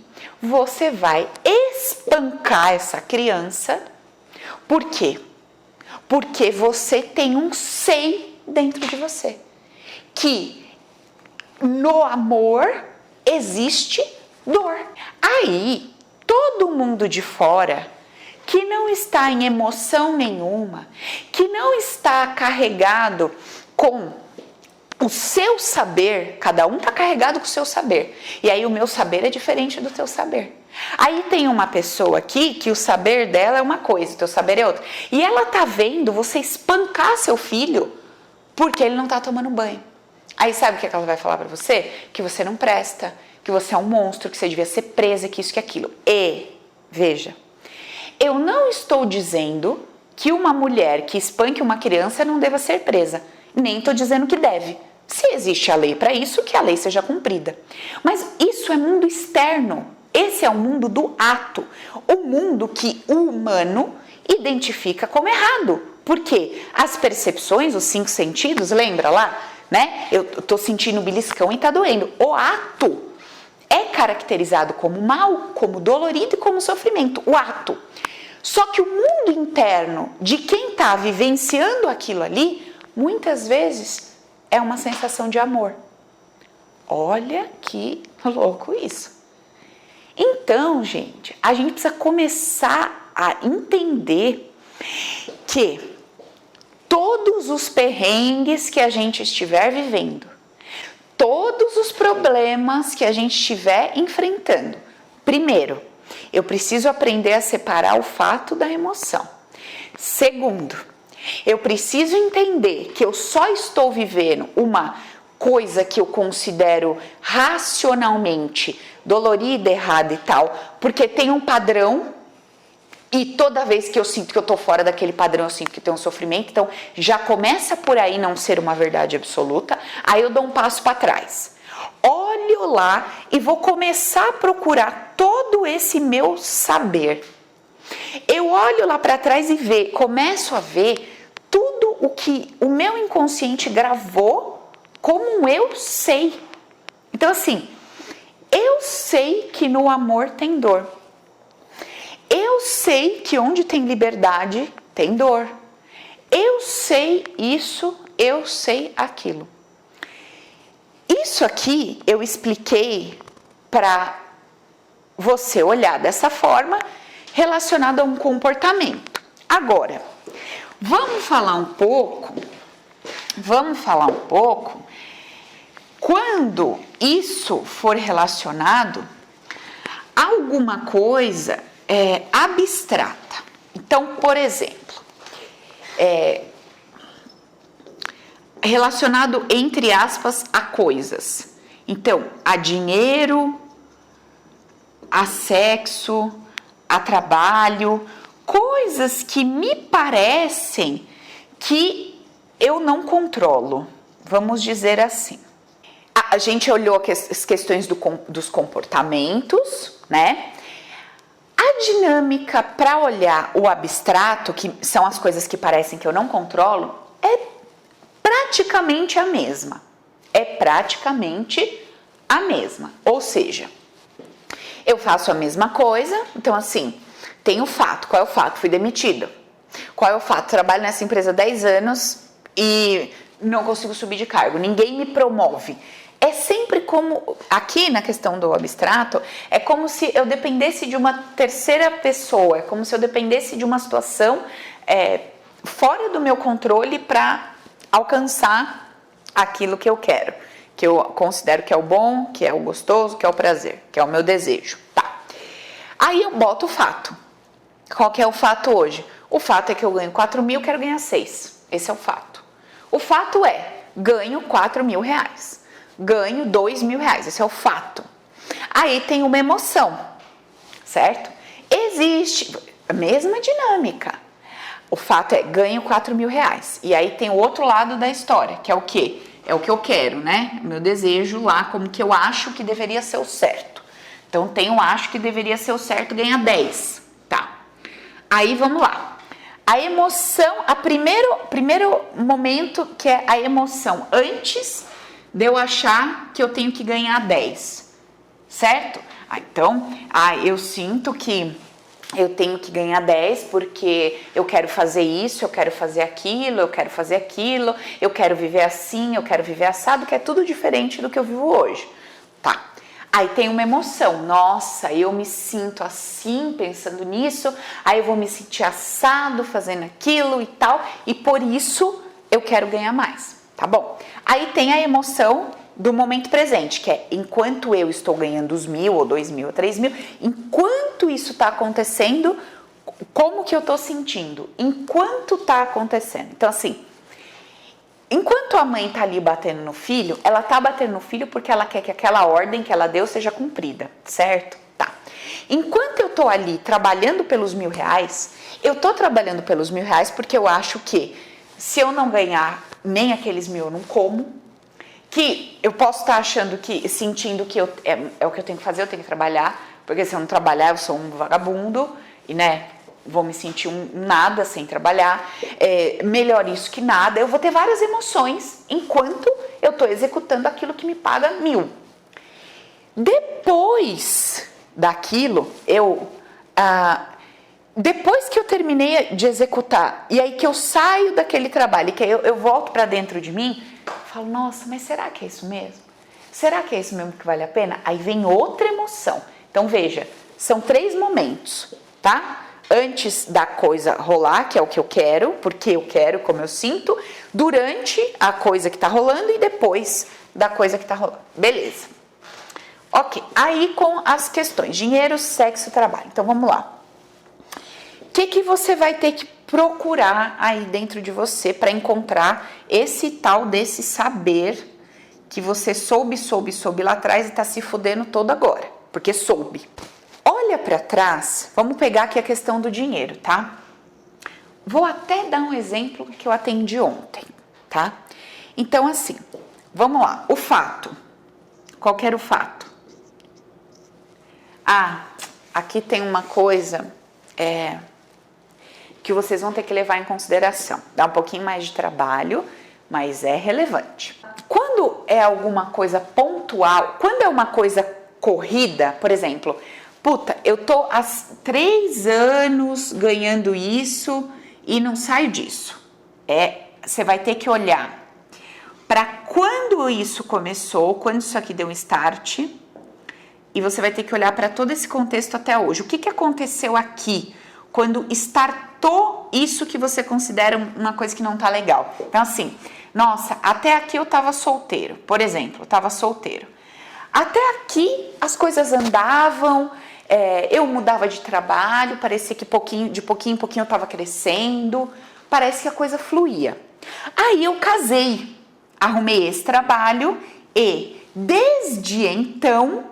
você vai espancar essa criança. Por quê? Porque você tem um sei dentro de você. Que no amor existe dor. Aí, todo mundo de fora que não está em emoção nenhuma, que não está carregado com o seu saber, cada um está carregado com o seu saber. E aí o meu saber é diferente do teu saber. Aí tem uma pessoa aqui que o saber dela é uma coisa, o teu saber é outra. E ela tá vendo você espancar seu filho porque ele não tá tomando banho. Aí sabe o que ela vai falar pra você? Que você não presta, que você é um monstro, que você devia ser presa, que isso, que aquilo. E, veja, eu não estou dizendo que uma mulher que espanque uma criança não deva ser presa. Nem estou dizendo que deve. Se existe a lei para isso, que a lei seja cumprida. Mas isso é mundo externo. Esse é o mundo do ato. O mundo que o humano identifica como errado. Por quê? As percepções, os 5 sentidos, lembra lá? Né? Eu tô sentindo beliscão e tá doendo. O ato é caracterizado como mal, como dolorido e como sofrimento. O ato. Só que o mundo interno de quem está vivenciando aquilo ali, muitas vezes é uma sensação de amor. Olha que louco isso. Então, gente, a gente precisa começar a entender que todos os perrengues que a gente estiver vivendo, todos os problemas que a gente estiver enfrentando, primeiro, eu preciso aprender a separar o fato da emoção. Segundo, eu preciso entender que eu só estou vivendo uma coisa que eu considero racionalmente dolorida, errada e tal, porque tem um padrão e toda vez que eu sinto que eu tô fora daquele padrão, eu sinto que tem um sofrimento, então já começa por aí não ser uma verdade absoluta, aí eu dou um passo para trás. Olho lá e vou começar a procurar todo esse meu saber. Eu olho lá para trás e começo a ver tudo o que o meu inconsciente gravou como um eu sei. Então assim, eu sei que no amor tem dor. Eu sei que onde tem liberdade tem dor. Eu sei isso, eu sei aquilo. Isso aqui eu expliquei para você olhar dessa forma relacionado a um comportamento. Agora, vamos falar um pouco quando isso for relacionado a alguma coisa abstrata. Então, por exemplo, relacionado, entre aspas, a coisas. Então, a dinheiro, a sexo, a trabalho, coisas que me parecem que eu não controlo, vamos dizer assim. A gente olhou as questões dos comportamentos, né? A dinâmica para olhar o abstrato, que são as coisas que parecem que eu não controlo, é praticamente a mesma. Ou seja, eu faço a mesma coisa, então assim, tem o fato. Qual é o fato? Fui demitida. Qual é o fato? Trabalho nessa empresa há 10 anos e não consigo subir de cargo. Ninguém me promove. É sempre como, aqui na questão do abstrato, é como se eu dependesse de uma terceira pessoa, é como se eu dependesse de uma situação fora do meu controle para alcançar aquilo que eu quero, que eu considero que é o bom, que é o gostoso, que é o prazer, que é o meu desejo. Tá. Aí eu boto o fato. Qual que é o fato hoje? O fato é que eu ganho 4 mil, quero ganhar 6. Esse é o fato. O fato é, ganho 4 mil reais. Ganho 2 mil reais, esse é o fato. Aí tem uma emoção, certo? Existe a mesma dinâmica. O fato é, ganho 4 mil reais. E aí tem o outro lado da história, que é o quê? É o que eu quero, né? O meu desejo lá, como que eu acho que deveria ser o certo. Então tem o acho que deveria ser o certo, ganha 10. Tá. Aí vamos lá. A emoção, primeiro momento que é a emoção antes de eu achar que eu tenho que ganhar 10, certo? Então, eu sinto que eu tenho que ganhar 10 porque eu quero fazer isso, eu quero fazer aquilo, eu quero fazer aquilo, eu quero viver assim, eu quero viver assado, que é tudo diferente do que eu vivo hoje. Tá. Aí tem uma emoção, nossa, eu me sinto assim, pensando nisso, aí eu vou me sentir assado fazendo aquilo e tal, e por isso eu quero ganhar mais. Tá bom? Aí tem a emoção do momento presente, que é enquanto eu estou ganhando os 1.000 ou 2.000 ou 3.000, enquanto isso está acontecendo, como que eu estou sentindo? Enquanto está acontecendo. Então assim, enquanto a mãe está ali batendo no filho, ela está batendo no filho porque ela quer que aquela ordem que ela deu seja cumprida, certo? Tá. Enquanto eu estou ali trabalhando pelos 1.000 reais, eu estou trabalhando pelos 1.000 reais porque eu acho que se eu não ganhar nem aqueles 1.000 eu não como, que eu posso estar achando que, sentindo que é o que eu tenho que fazer, eu tenho que trabalhar, porque se eu não trabalhar eu sou um vagabundo e vou me sentir nada sem trabalhar, melhor isso que nada, eu vou ter várias emoções enquanto eu estou executando aquilo que me paga 1.000. Depois daquilo, depois que eu terminei de executar, e aí que eu saio daquele trabalho, e que eu volto para dentro de mim, falo, nossa, mas será que é isso mesmo? Será que é isso mesmo que vale a pena? Aí vem outra emoção. Então veja, são 3 momentos, tá? Antes da coisa rolar, que é o que eu quero, porque eu quero, como eu sinto, durante a coisa que tá rolando e depois da coisa que tá rolando. Beleza. Ok, aí com as questões, dinheiro, sexo, trabalho. Então vamos lá. O que você vai ter que procurar aí dentro de você para encontrar esse tal desse saber que você soube lá atrás e tá se fudendo todo agora, porque soube. Olha para trás, vamos pegar aqui a questão do dinheiro, tá? Vou até dar um exemplo que eu atendi ontem, tá? Então, assim, vamos lá. O fato. Qual que era o fato? Ah, aqui tem uma coisa que vocês vão ter que levar em consideração. Dá um pouquinho mais de trabalho, mas é relevante. Quando é alguma coisa pontual, quando é uma coisa corrida, por exemplo, puta, eu tô há 3 anos ganhando isso e não saio disso. Você vai ter que olhar para quando isso começou, quando isso aqui deu um start, e você vai ter que olhar para todo esse contexto até hoje. O que aconteceu aqui quando startou isso que você considera uma coisa que não tá legal? Então, assim, nossa, até aqui eu tava solteiro, por exemplo, eu tava solteiro. Até aqui as coisas andavam, eu mudava de trabalho, parecia que de pouquinho em pouquinho eu tava crescendo, parece que a coisa fluía. Aí eu casei, arrumei esse trabalho e desde então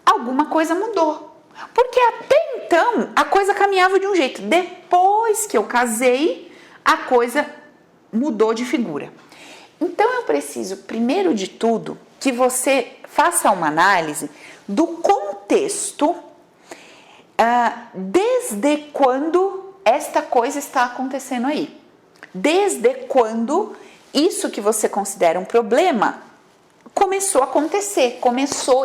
alguma coisa mudou. Porque até então a coisa caminhava de um jeito. Depois que eu casei, a coisa mudou de figura. Então eu preciso, primeiro de tudo, que você faça uma análise do contexto desde quando esta coisa está acontecendo aí. Desde quando isso que você considera um problema começou a acontecer,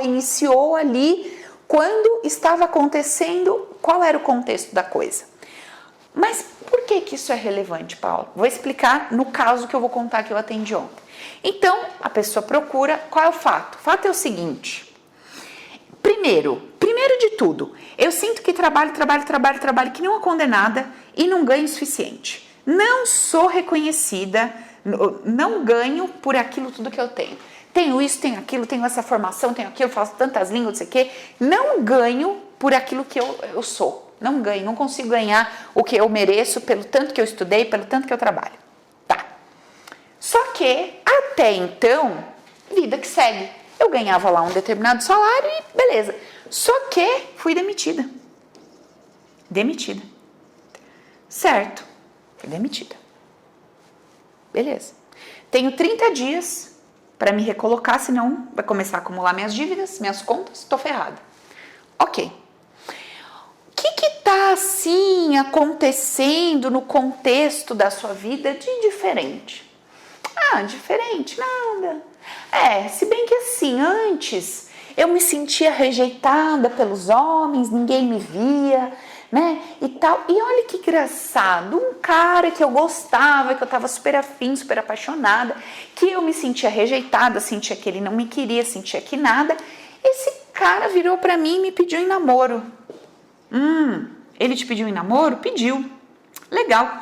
iniciou ali, quando estava acontecendo, qual era o contexto da coisa. Mas por que isso é relevante, Paulo? Vou explicar no caso que eu vou contar que eu atendi ontem. Então, a pessoa procura, qual é o fato? O fato é o seguinte, primeiro de tudo, eu sinto que trabalho, que não é condenada e não ganho o suficiente. Não sou reconhecida, não ganho por aquilo tudo que eu tenho. Tenho isso, tenho aquilo, tenho essa formação, tenho aquilo, faço tantas línguas, não sei o quê. Não ganho por aquilo que eu sou. Não ganho, não consigo ganhar o que eu mereço pelo tanto que eu estudei, pelo tanto que eu trabalho. Tá. Só que, até então, vida que segue. Eu ganhava lá um determinado salário e beleza. Só que fui demitida. Demitida. Certo. Fui demitida. Beleza. Tenho 30 dias para me recolocar, senão vai começar a acumular minhas dívidas, minhas contas, tô ferrada. Ok. O que tá assim acontecendo no contexto da sua vida de diferente? Ah, diferente, nada. Se bem que assim, antes eu me sentia rejeitada pelos homens, ninguém me via, né, e tal. E olha que engraçado, um cara que eu gostava, que eu tava super afim, super apaixonada, que eu me sentia rejeitada, sentia que ele não me queria, sentia que nada, esse cara virou pra mim e me pediu em namoro. Ele te pediu em namoro? Pediu. Legal.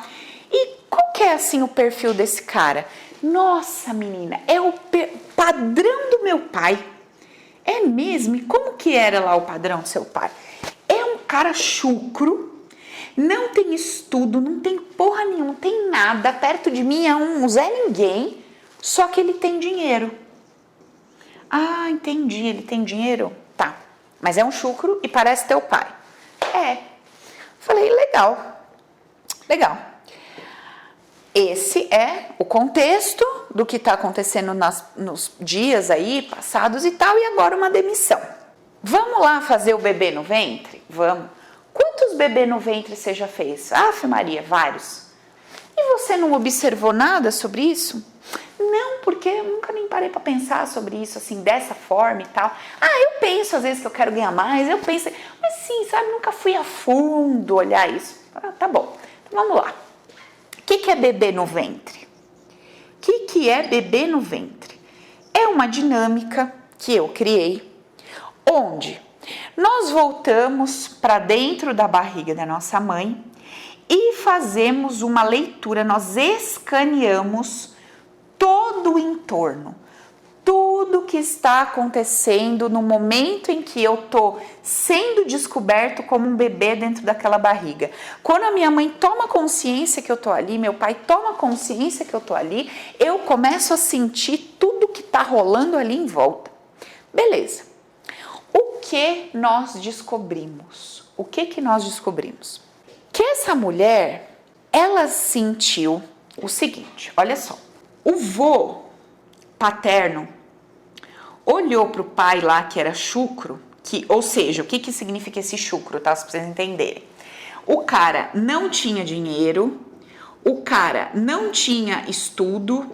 E qual que é assim o perfil desse cara? Nossa, menina, é o padrão do meu pai. É mesmo? E como que era lá o padrão do seu pai? É um cara chucro, não tem estudo, não tem porra nenhuma, não tem nada, perto de mim é um Zé Ninguém, só que ele tem dinheiro. Ah, entendi, ele tem dinheiro? Tá, mas é um chucro e parece teu pai. Falei, legal. Esse é o contexto do que está acontecendo nos dias aí passados e tal, e agora uma demissão. Vamos lá fazer o bebê no ventre? Vamos. Quantos bebês no ventre você já fez? Afe Maria, vários. E você não observou nada sobre isso? Não, porque eu nunca nem parei para pensar sobre isso, assim, dessa forma e tal. Eu penso às vezes que eu quero ganhar mais, mas sim, sabe, nunca fui a fundo olhar isso. Tá bom, então vamos lá. O que é bebê no ventre? O que é bebê no ventre? É uma dinâmica que eu criei, onde nós voltamos para dentro da barriga da nossa mãe e fazemos uma leitura, nós escaneamos todo o entorno, tudo que está acontecendo no momento em que eu tô sendo descoberto como um bebê dentro daquela barriga. Quando a minha mãe toma consciência que eu tô ali, meu pai toma consciência que eu tô ali, eu começo a sentir tudo que tá rolando ali em volta. Beleza. O que nós descobrimos? O que nós descobrimos? Que essa mulher, ela sentiu o seguinte, olha só. O vô paterno olhou para o pai lá que era chucro, ou seja, o que significa esse chucro, tá? Se vocês entenderem. O cara não tinha dinheiro, o cara não tinha estudo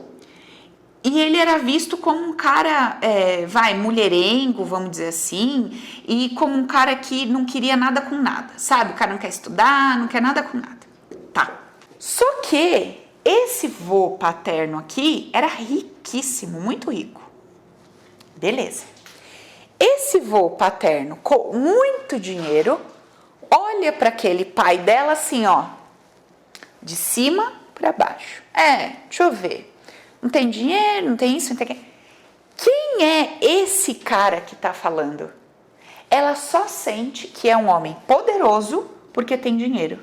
e ele era visto como um cara, mulherengo, vamos dizer assim, e como um cara que não queria nada com nada, sabe? O cara não quer estudar, não quer nada com nada. Tá. Só que esse vô paterno aqui era riquíssimo, muito rico. Beleza. Esse vô paterno com muito dinheiro olha para aquele pai dela assim, ó, de cima para baixo. Deixa eu ver. Não tem dinheiro, não tem isso, não tem aquilo. Quem é esse cara que tá falando? Ela só sente que é um homem poderoso porque tem dinheiro.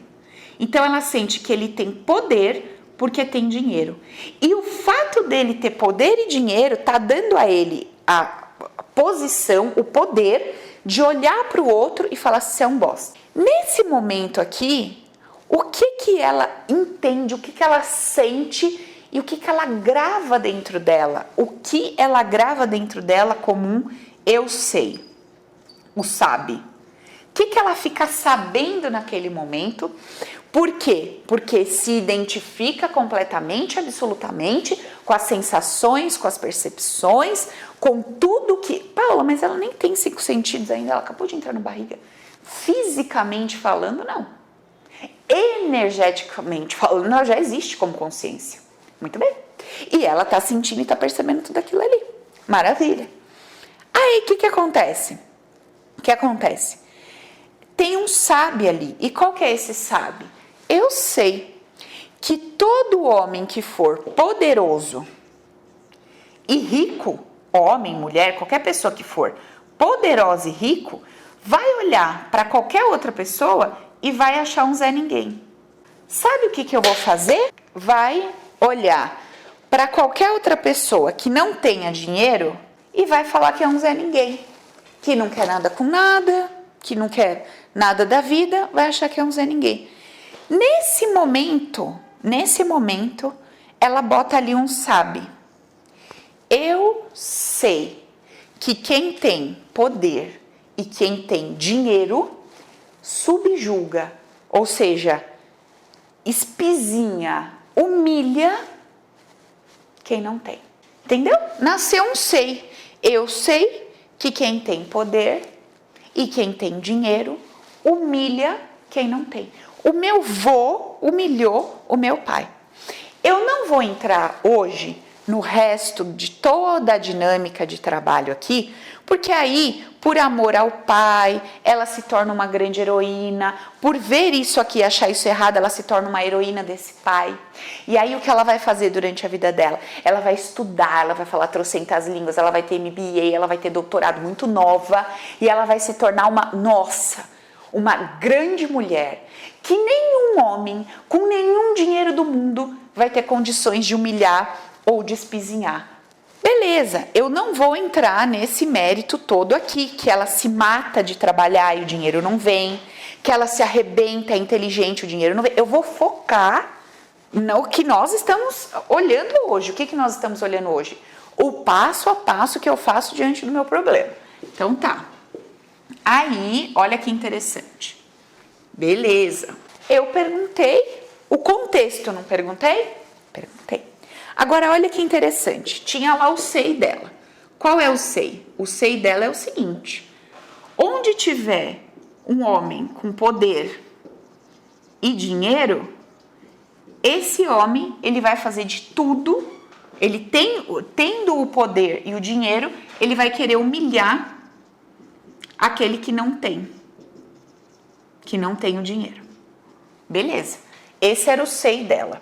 Então ela sente que ele tem poder porque tem dinheiro. E o fato dele ter poder e dinheiro tá dando a ele a posição, o poder de olhar para o outro e falar se é um bosta. Nesse momento aqui, o que ela entende, o que ela sente e o que ela grava dentro dela? O que ela grava dentro dela como um eu sei, o sabe. O que ela fica sabendo naquele momento? Por quê? Porque se identifica completamente, absolutamente, com as sensações, com as percepções, com tudo que... Paula, mas ela nem tem 5 sentidos ainda, ela acabou de entrar na barriga. Fisicamente falando, não. Energeticamente falando, ela já existe como consciência. Muito bem. E ela tá sentindo e tá percebendo tudo aquilo ali. Maravilha. Aí, o que acontece? O que acontece? Tem um sabe ali. E qual que é esse sabe? Eu sei que todo homem que for poderoso e rico, homem, mulher, qualquer pessoa que for poderosa e rico, vai olhar para qualquer outra pessoa e vai achar um Zé Ninguém. Sabe o que eu vou fazer? Vai olhar para qualquer outra pessoa que não tenha dinheiro e vai falar que é um Zé Ninguém, que não quer nada com nada, que não quer nada da vida, vai achar que é um Zé Ninguém. Nesse momento, ela bota ali um sabe. Eu sei que quem tem poder e quem tem dinheiro subjuga, ou seja, espizinha, humilha quem não tem. Entendeu? Nasceu um sei. Eu sei que quem tem poder e quem tem dinheiro humilha quem não tem. O meu vô humilhou o meu pai. Eu não vou entrar hoje no resto de toda a dinâmica de trabalho aqui, porque aí, por amor ao pai, ela se torna uma grande heroína. Por ver isso aqui e achar isso errado, ela se torna uma heroína desse pai. E aí, o que ela vai fazer durante a vida dela? Ela vai estudar, ela vai falar trocentas línguas, ela vai ter MBA, ela vai ter doutorado muito nova, e ela vai se tornar uma grande mulher, que nenhum homem, com nenhum dinheiro do mundo, vai ter condições de humilhar ou de espizinhar. Beleza, eu não vou entrar nesse mérito todo aqui, que ela se mata de trabalhar e o dinheiro não vem, que ela se arrebenta, é inteligente, o dinheiro não vem. Eu vou focar no que nós estamos olhando hoje. O que nós estamos olhando hoje? O passo a passo que eu faço diante do meu problema. Então tá. Aí, olha que interessante. Beleza. Eu perguntei o contexto, não perguntei? Perguntei. Agora, olha que interessante. Tinha lá o sei dela. Qual é o sei? O sei dela é o seguinte. Onde tiver um homem com poder e dinheiro, esse homem, ele vai fazer de tudo. Ele tendo o poder e o dinheiro, ele vai querer humilhar aquele que não tem o dinheiro. Beleza. Esse era o sei dela.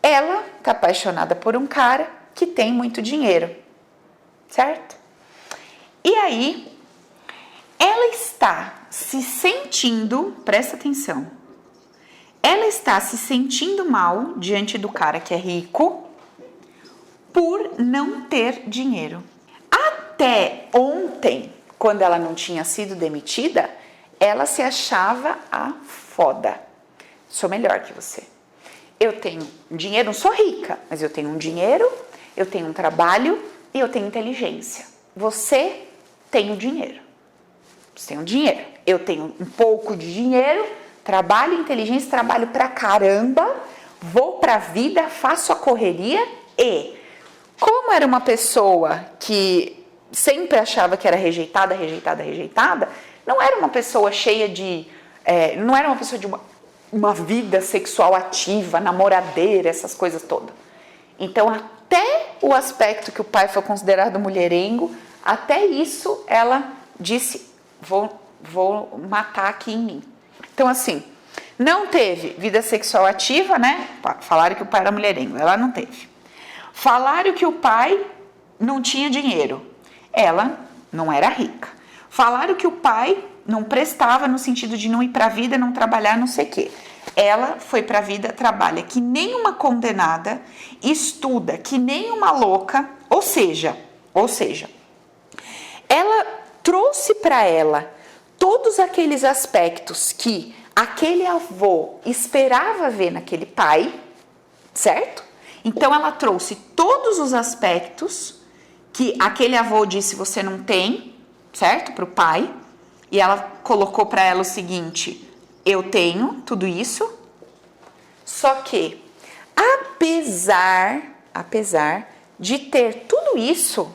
Ela tá apaixonada por um cara que tem muito dinheiro. certo? E aí, ela está se sentindo, presta atenção, ela está se sentindo mal diante do cara que é rico por não ter dinheiro. Até ontem, quando ela não tinha sido demitida, ela se achava a foda. Sou melhor que você. Eu tenho dinheiro, não sou rica, mas eu tenho um dinheiro, eu tenho um trabalho e eu tenho inteligência. Você tem o dinheiro. Você tem o dinheiro. Eu tenho um pouco de dinheiro, trabalho, inteligência, trabalho pra caramba, vou pra vida, faço a correria e, como era uma pessoa que sempre achava que era rejeitada, não era uma pessoa cheia de... não era uma pessoa de uma vida sexual ativa, namoradeira, essas coisas todas. Então, até o aspecto que o pai foi considerado mulherengo, até isso ela disse, vou matar aqui em mim. Então, assim, não teve vida sexual ativa, né? Falaram que o pai era mulherengo, ela não teve. Falaram que o pai não tinha dinheiro, ela não era rica. Falaram que o pai não prestava no sentido de não ir para a vida, não trabalhar, não sei o quê. Ela foi para a vida, trabalha que nem uma condenada, estuda que nem uma louca, ou seja, ela trouxe para ela todos aqueles aspectos que aquele avô esperava ver naquele pai, certo? Então ela trouxe todos os aspectos que aquele avô disse você não tem, certo? Para o pai. E ela colocou para ela o seguinte: eu tenho tudo isso, só que apesar de ter tudo isso,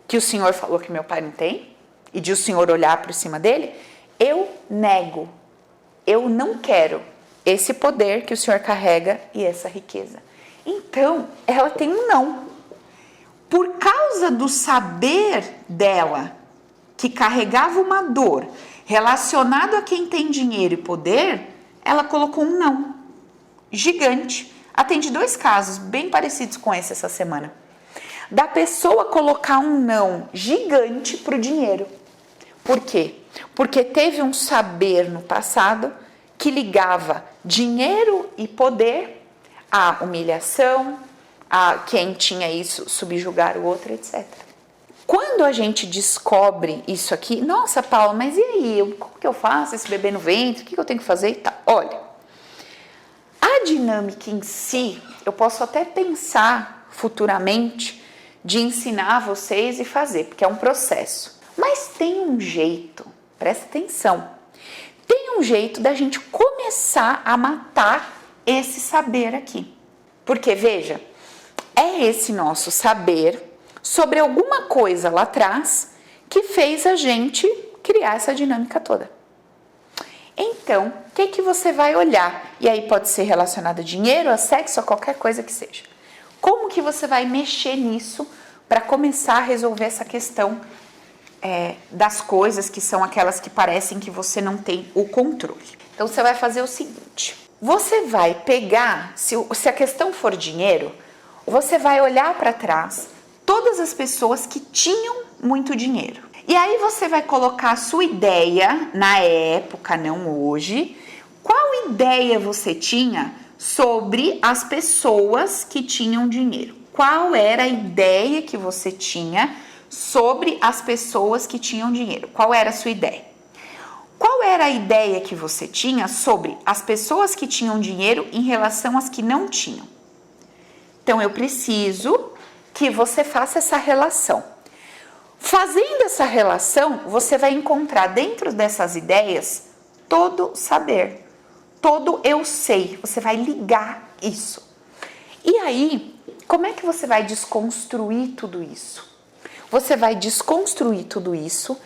que o senhor falou que meu pai não tem, e de o senhor olhar por cima dele, eu nego, eu não quero esse poder que o senhor carrega e essa riqueza. Então, ela tem um não. Por causa do saber dela, que carregava uma dor relacionado a quem tem dinheiro e poder, ela colocou um não gigante. Atendi 2 casos bem parecidos com esse essa semana. Da pessoa colocar um não gigante para o dinheiro. Por quê? Porque teve um saber no passado que ligava dinheiro e poder à humilhação, a quem tinha isso, subjugar o outro, etc. Quando a gente descobre isso aqui, nossa, Paula, mas e aí? Como que eu faço esse bebê no ventre? O que eu tenho que fazer e tal? Olha, a dinâmica em si, eu posso até pensar futuramente de ensinar vocês e fazer, porque é um processo. Mas tem um jeito, presta atenção, tem um jeito da gente começar a matar esse saber aqui. Porque, veja, é esse nosso saber sobre alguma coisa lá atrás que fez a gente criar essa dinâmica toda. Então, o que você vai olhar? E aí pode ser relacionado a dinheiro, a sexo, a qualquer coisa que seja. Como que você vai mexer nisso para começar a resolver essa questão das coisas que são aquelas que parecem que você não tem o controle? Então, você vai fazer o seguinte. Você vai pegar, se a questão for dinheiro, você vai olhar para trás todas as pessoas que tinham muito dinheiro. E aí você vai colocar a sua ideia, na época, não hoje, qual ideia você tinha sobre as pessoas que tinham dinheiro? Qual era a ideia que você tinha sobre as pessoas que tinham dinheiro? Qual era a sua ideia? Qual era a ideia que você tinha sobre as pessoas que tinham dinheiro em relação às que não tinham? Então, eu preciso que você faça essa relação. Fazendo essa relação, você vai encontrar dentro dessas ideias todo saber, todo eu sei. Você vai ligar isso. E aí, como é que você vai desconstruir tudo isso? Você vai desconstruir tudo isso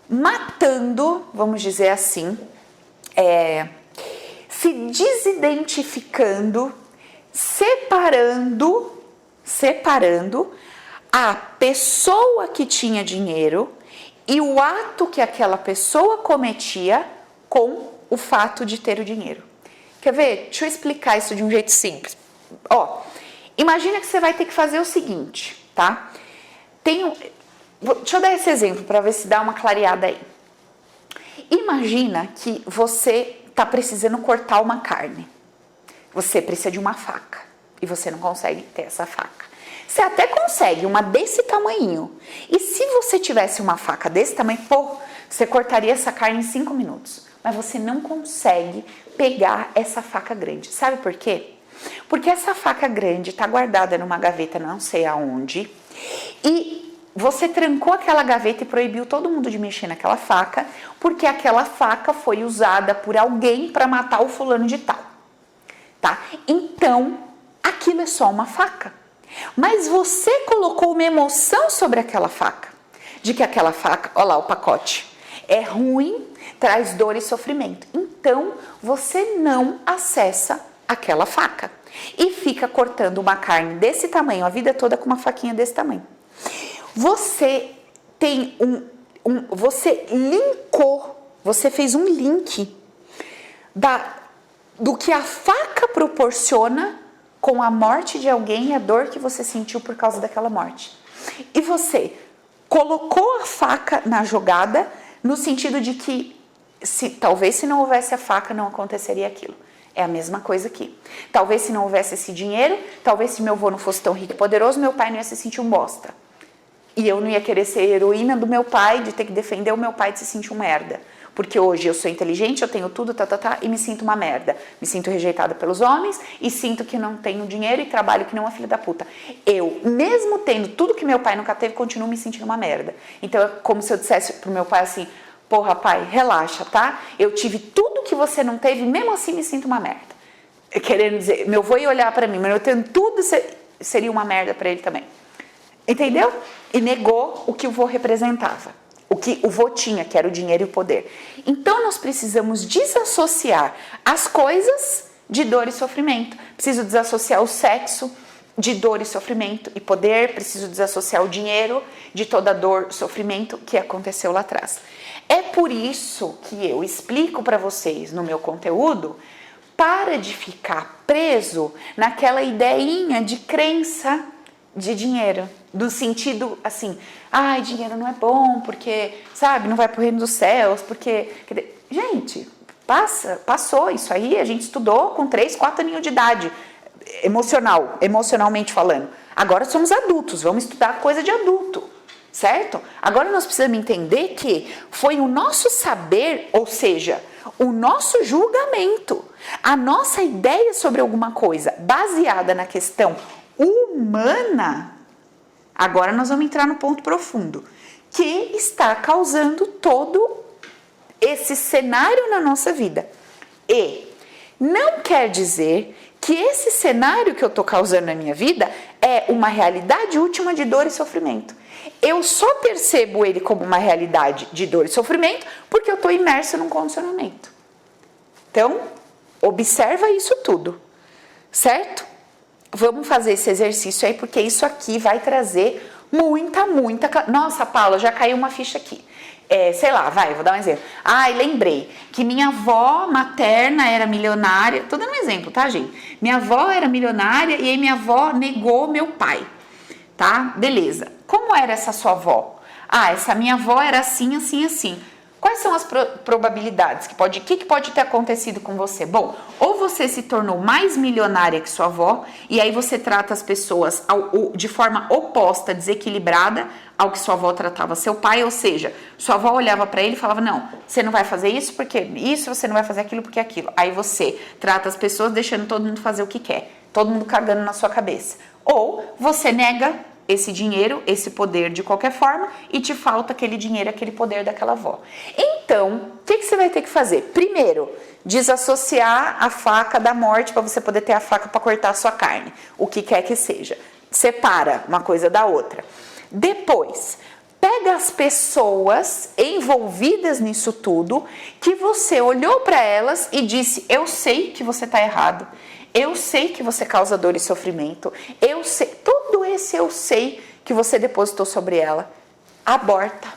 matando, vamos dizer assim, se desidentificando, separando a pessoa que tinha dinheiro e o ato que aquela pessoa cometia com o fato de ter o dinheiro. Quer ver? Deixa eu explicar isso de um jeito simples. Imagina que você vai ter que fazer o seguinte, tá? Deixa eu dar esse exemplo para ver se dá uma clareada aí. Imagina que você está precisando cortar uma carne. Você precisa de uma faca e você não consegue ter essa faca. Você até consegue uma desse tamanho. E se você tivesse uma faca desse tamanho, você cortaria essa carne em 5 minutos. Mas você não consegue pegar essa faca grande. Sabe por quê? Porque essa faca grande está guardada numa gaveta não sei aonde. E você trancou aquela gaveta e proibiu todo mundo de mexer naquela faca, porque aquela faca foi usada por alguém para matar o fulano de tal, tá? Então, aquilo é só uma faca. Mas você colocou uma emoção sobre aquela faca, de que aquela faca, olha lá o pacote, é ruim, traz dor e sofrimento. Então, você não acessa aquela faca e fica cortando uma carne desse tamanho a vida toda com uma faquinha desse tamanho. Você tem você linkou, você fez um link do que a faca proporciona com a morte de alguém e a dor que você sentiu por causa daquela morte. E você colocou a faca na jogada no sentido de que talvez se não houvesse a faca não aconteceria aquilo. É a mesma coisa aqui. Talvez se não houvesse esse dinheiro, talvez se meu avô não fosse tão rico e poderoso, meu pai não ia se sentir um bosta. E eu não ia querer ser heroína do meu pai, de ter que defender o meu pai de se sentir um merda. Porque hoje eu sou inteligente, eu tenho tudo, e me sinto uma merda. Me sinto rejeitada pelos homens e sinto que não tenho dinheiro e trabalho que não é filha da puta. Eu, mesmo tendo tudo que meu pai nunca teve, continuo me sentindo uma merda. Então é como se eu dissesse pro meu pai assim, porra pai, relaxa, tá? Eu tive tudo que você não teve, mesmo assim me sinto uma merda. Querendo dizer, meu avô ia olhar pra mim, mas eu tendo tudo, seria uma merda pra ele também. Entendeu? E negou o que o vô representava, o que o vô tinha, que era o dinheiro e o poder. Então nós precisamos desassociar as coisas de dor e sofrimento. Preciso desassociar o sexo de dor e sofrimento e poder, preciso desassociar o dinheiro de toda dor e sofrimento que aconteceu lá atrás. É por isso que eu explico para vocês no meu conteúdo, para de ficar preso naquela ideinha de crença de dinheiro, do sentido assim, ai, dinheiro não é bom, porque, sabe, não vai pro reino dos céus, porque... Gente, passou isso aí, a gente estudou com 3, 4 aninhos de idade, emocionalmente falando. Agora somos adultos, vamos estudar coisa de adulto, certo? Agora nós precisamos entender que foi o nosso saber, ou seja, o nosso julgamento, a nossa ideia sobre alguma coisa, baseada na questão humana, agora nós vamos entrar no ponto profundo, que está causando todo esse cenário na nossa vida. E não quer dizer que esse cenário que eu estou causando na minha vida é uma realidade última de dor e sofrimento. Eu só percebo ele como uma realidade de dor e sofrimento porque eu estou imerso num condicionamento. Então, observa isso tudo, certo? Vamos fazer esse exercício aí, porque isso aqui vai trazer muita... Nossa, Paula, já caiu uma ficha aqui. Sei lá, vou dar um exemplo. Ai, lembrei que minha avó materna era milionária. Tô dando um exemplo, tá, gente? Minha avó era milionária e aí minha avó negou meu pai, tá? Beleza. Como era essa sua avó? Ah, essa minha avó era assim, assim, assim. Quais são as probabilidades? O que pode ter acontecido com você? Bom, ou você se tornou mais milionária que sua avó, e aí você trata as pessoas de forma oposta, desequilibrada ao que sua avó tratava seu pai, ou seja, sua avó olhava para ele e falava, não, você não vai fazer isso porque isso, você não vai fazer aquilo porque aquilo. Aí você trata as pessoas deixando todo mundo fazer o que quer, todo mundo cagando na sua cabeça. Ou você nega esse dinheiro, esse poder de qualquer forma e te falta aquele dinheiro, aquele poder daquela avó. Então, o que você vai ter que fazer? Primeiro, desassociar a faca da morte para você poder ter a faca para cortar a sua carne, o que quer que seja. Separa uma coisa da outra. Depois, pega as pessoas envolvidas nisso tudo, que você olhou para elas e disse, eu sei que você está errado, eu sei que você causa dor e sofrimento, eu sei, tudo esse eu sei que você depositou sobre ela, aborta,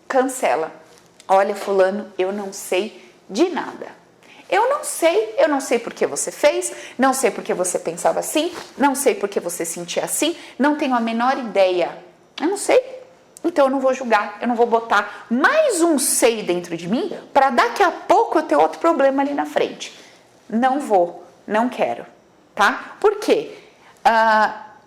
cancela. Olha, fulano, eu não sei de nada. Eu não sei porque você fez, não sei porque você pensava assim, não sei porque você sentia assim, não tenho a menor ideia. Eu não sei. Então eu não vou julgar, eu não vou botar mais um sei dentro de mim para daqui a pouco eu ter outro problema ali na frente. Não vou, não quero, tá? Por quê?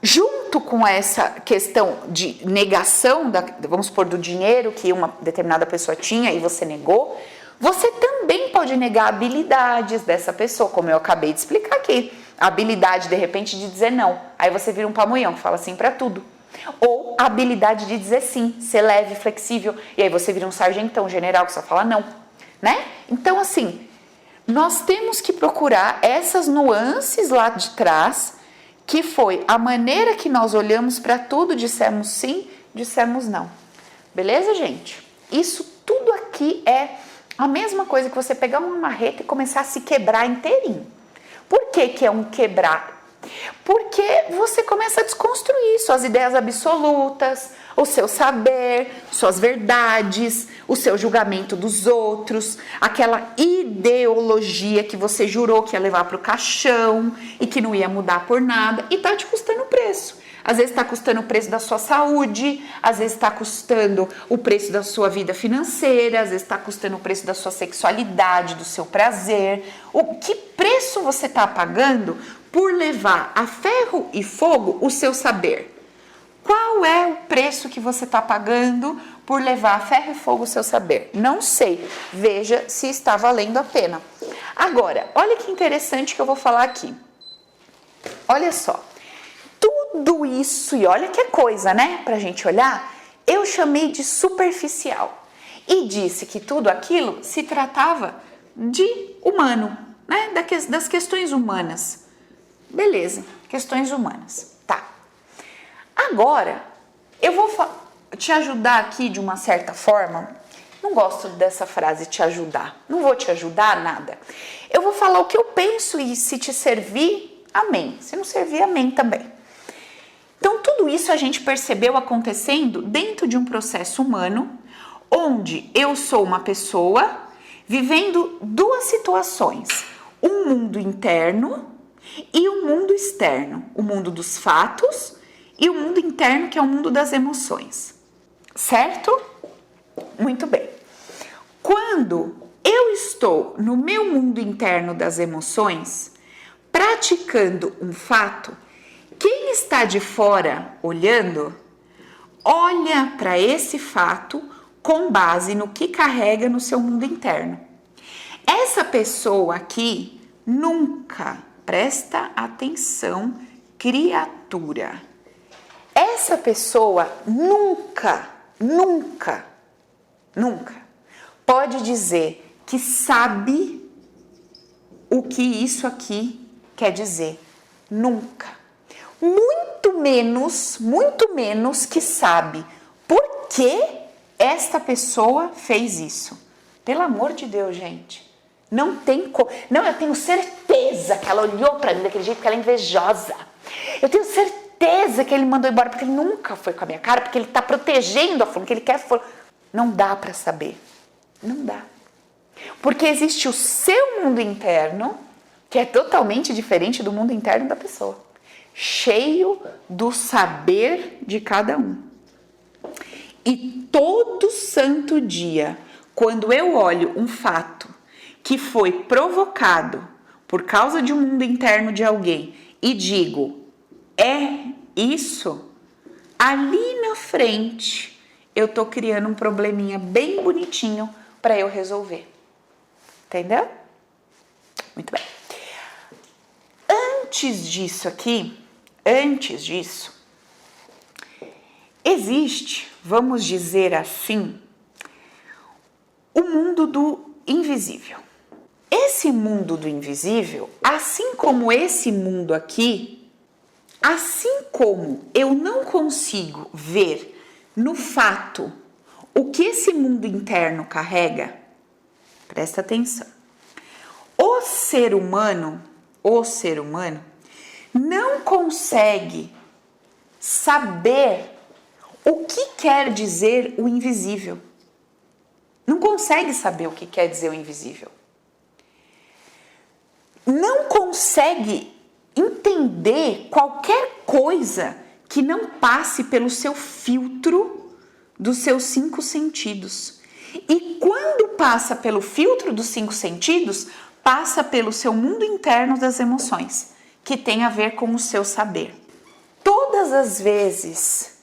Junto com essa questão de negação, vamos supor, do dinheiro que uma determinada pessoa tinha e você negou, você também pode negar habilidades dessa pessoa, como eu acabei de explicar aqui. A habilidade, de repente, de dizer não. Aí você vira um pamonhão que fala sim para tudo. Ou a habilidade de dizer sim, ser leve, flexível, e aí você vira um sargentão, general, que só fala não, né? Então, assim, nós temos que procurar essas nuances lá de trás, que foi a maneira que nós olhamos para tudo, dissemos sim, dissemos não. Beleza, gente? Isso tudo aqui é a mesma coisa que você pegar uma marreta e começar a se quebrar inteirinho. Por que é um quebrar? Porque você começa a desconstruir suas ideias absolutas, o seu saber, suas verdades, o seu julgamento dos outros, aquela ideologia que você jurou que ia levar para o caixão e que não ia mudar por nada e tá te custando preço. Às vezes está custando o preço da sua saúde, às vezes está custando o preço da sua vida financeira, às vezes está custando o preço da sua sexualidade, do seu prazer. Que preço você está pagando por levar a ferro e fogo o seu saber? Qual é o preço que você está pagando por levar a ferro e fogo o seu saber? Não sei. Veja se está valendo a pena. Agora, olha que interessante que eu vou falar aqui. Olha só. Tudo isso, e olha que coisa, né? Pra gente olhar, eu chamei de superficial. E disse que tudo aquilo se tratava de humano, né? Das questões humanas. Beleza, questões humanas. Tá. Agora, eu vou te ajudar aqui de uma certa forma. Não gosto dessa frase, te ajudar. Não vou te ajudar nada. Eu vou falar o que eu penso e se te servir, amém. Se não servir, amém também. Então, tudo isso a gente percebeu acontecendo dentro de um processo humano, onde eu sou uma pessoa vivendo duas situações. Um mundo interno e um mundo externo. O mundo dos fatos e o mundo interno, que é o mundo das emoções. Certo? Muito bem. Quando eu estou no meu mundo interno das emoções, praticando um fato, quem está de fora olhando, olha para esse fato com base no que carrega no seu mundo interno. Essa pessoa aqui nunca, presta atenção, criatura. Essa pessoa nunca pode dizer que sabe o que isso aqui quer dizer. Nunca. Muito menos que sabe por que esta pessoa fez isso. Pelo amor de Deus, gente. Não tem como. Não, eu tenho certeza que ela olhou pra mim daquele jeito porque ela é invejosa. Eu tenho certeza que ele mandou embora porque ele nunca foi com a minha cara, porque ele tá protegendo a forma que ele quer. Não dá pra saber. Não dá. Porque existe o seu mundo interno, que é totalmente diferente do mundo interno da pessoa. Cheio do saber de cada um. E todo santo dia, quando eu olho um fato que foi provocado por causa de um mundo interno de alguém e digo, é isso, ali na frente eu tô criando um probleminha bem bonitinho para eu resolver. Entendeu? Muito bem. Antes disso, existe, vamos dizer assim, o mundo do invisível. Esse mundo do invisível, assim como esse mundo aqui, assim como eu não consigo ver no fato o que esse mundo interno carrega, presta atenção. O ser humano não consegue saber o que quer dizer o invisível. Não consegue saber o que quer dizer o invisível. Não consegue entender qualquer coisa que não passe pelo seu filtro dos seus 5 sentidos. E quando passa pelo filtro dos 5 sentidos, passa pelo seu mundo interno das emoções, que tem a ver com o seu saber. Todas as vezes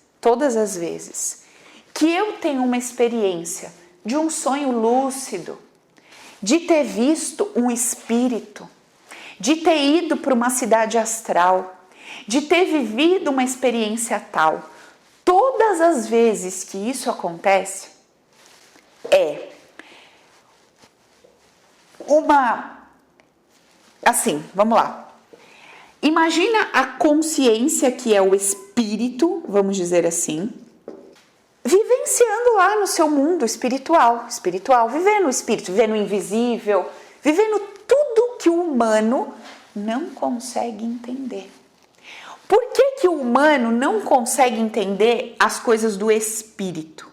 que eu tenho uma experiência de um sonho lúcido, de ter visto um espírito, de ter ido para uma cidade astral, de ter vivido uma experiência tal, todas as vezes que isso acontece, assim, vamos lá. Imagina a consciência, que é o espírito, vamos dizer assim, vivenciando lá no seu mundo espiritual, vivendo o espírito, vivendo o invisível, vivendo tudo que o humano não consegue entender. Por que o humano não consegue entender as coisas do espírito?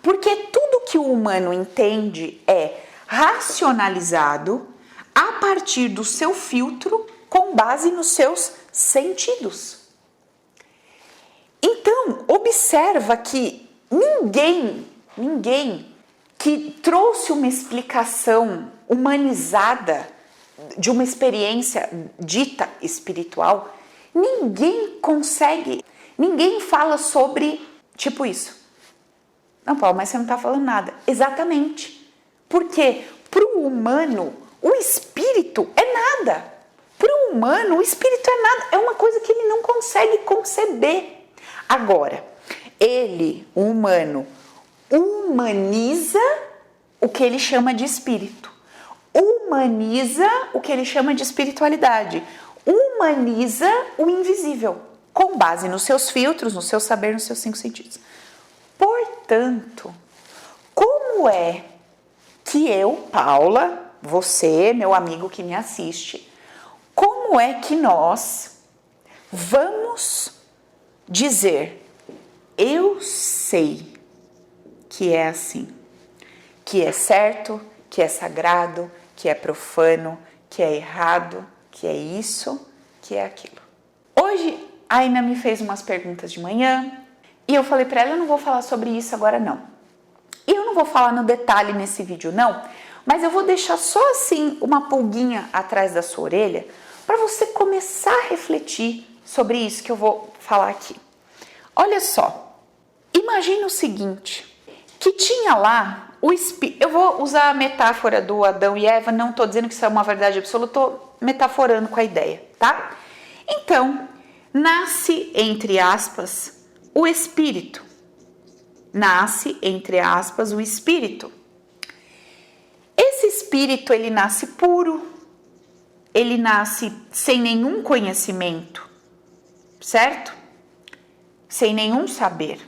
Porque tudo que o humano entende é racionalizado a partir do seu filtro com base nos seus sentidos. Então, observa que ninguém que trouxe uma explicação humanizada de uma experiência dita espiritual, ninguém fala sobre, tipo isso. Não, Paulo, mas você não está falando nada. Exatamente. Porque para o humano, o espírito é nada. Para o humano, o espírito é nada. É uma coisa que ele não consegue conceber. Agora, o humano, humaniza o que ele chama de espírito. Humaniza o que ele chama de espiritualidade. Humaniza o invisível, com base nos seus filtros, no seu saber, nos seus 5 sentidos. Portanto, como é que eu, Paula, você, meu amigo que me assiste, como é que nós vamos dizer, eu sei que é assim, que é certo, que é sagrado, que é profano, que é errado, que é isso, que é aquilo. Hoje a Aina me fez umas perguntas de manhã e eu falei para ela, eu não vou falar sobre isso agora não. E eu não vou falar no detalhe nesse vídeo não, mas eu vou deixar só assim uma pulguinha atrás da sua orelha para você começar a refletir sobre isso que eu vou falar aqui. Olha só, imagina o seguinte, que tinha lá o espírito. Eu vou usar a metáfora do Adão e Eva, não estou dizendo que isso é uma verdade absoluta, estou metaforando com a ideia, tá? Então, nasce, entre aspas, o espírito. Nasce, entre aspas, o espírito. Esse espírito, ele nasce puro, ele nasce sem nenhum conhecimento, certo? Sem nenhum saber.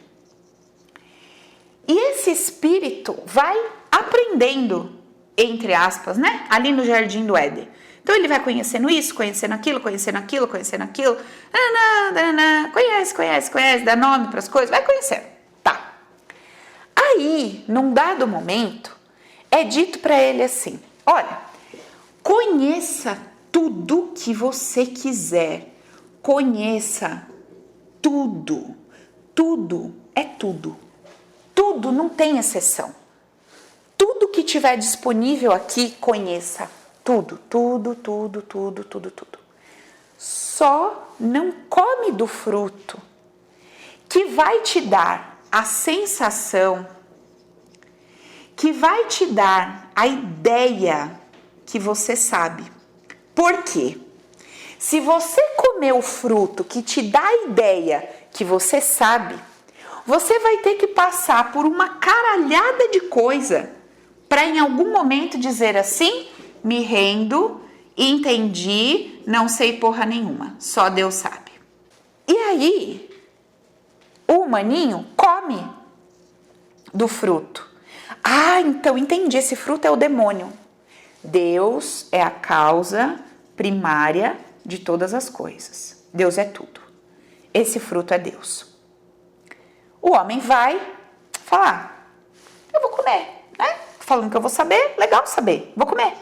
E esse espírito vai aprendendo, entre aspas, né? Ali no Jardim do Éden. Então ele vai conhecendo isso, conhecendo aquilo, conhece, dá nome para as coisas, vai conhecendo. Tá. Aí, num dado momento, é dito para ele assim, olha, conheça tudo que você quiser, conheça tudo, tudo é tudo. Tudo, não tem exceção. Tudo que tiver disponível aqui, conheça. Tudo. Só não come do fruto que vai te dar a sensação, que vai te dar a ideia que você sabe. Por quê? Se você comer o fruto que te dá a ideia que você sabe, você vai ter que passar por uma caralhada de coisa para em algum momento dizer assim, me rendo, entendi, não sei porra nenhuma, só Deus sabe. E aí, o humaninho come do fruto. Ah, então entendi, esse fruto é o demônio. Deus é a causa primária de todas as coisas. Deus é tudo. Esse fruto é Deus. O homem vai falar, eu vou comer, né? Falando que eu vou saber, legal saber, vou comer.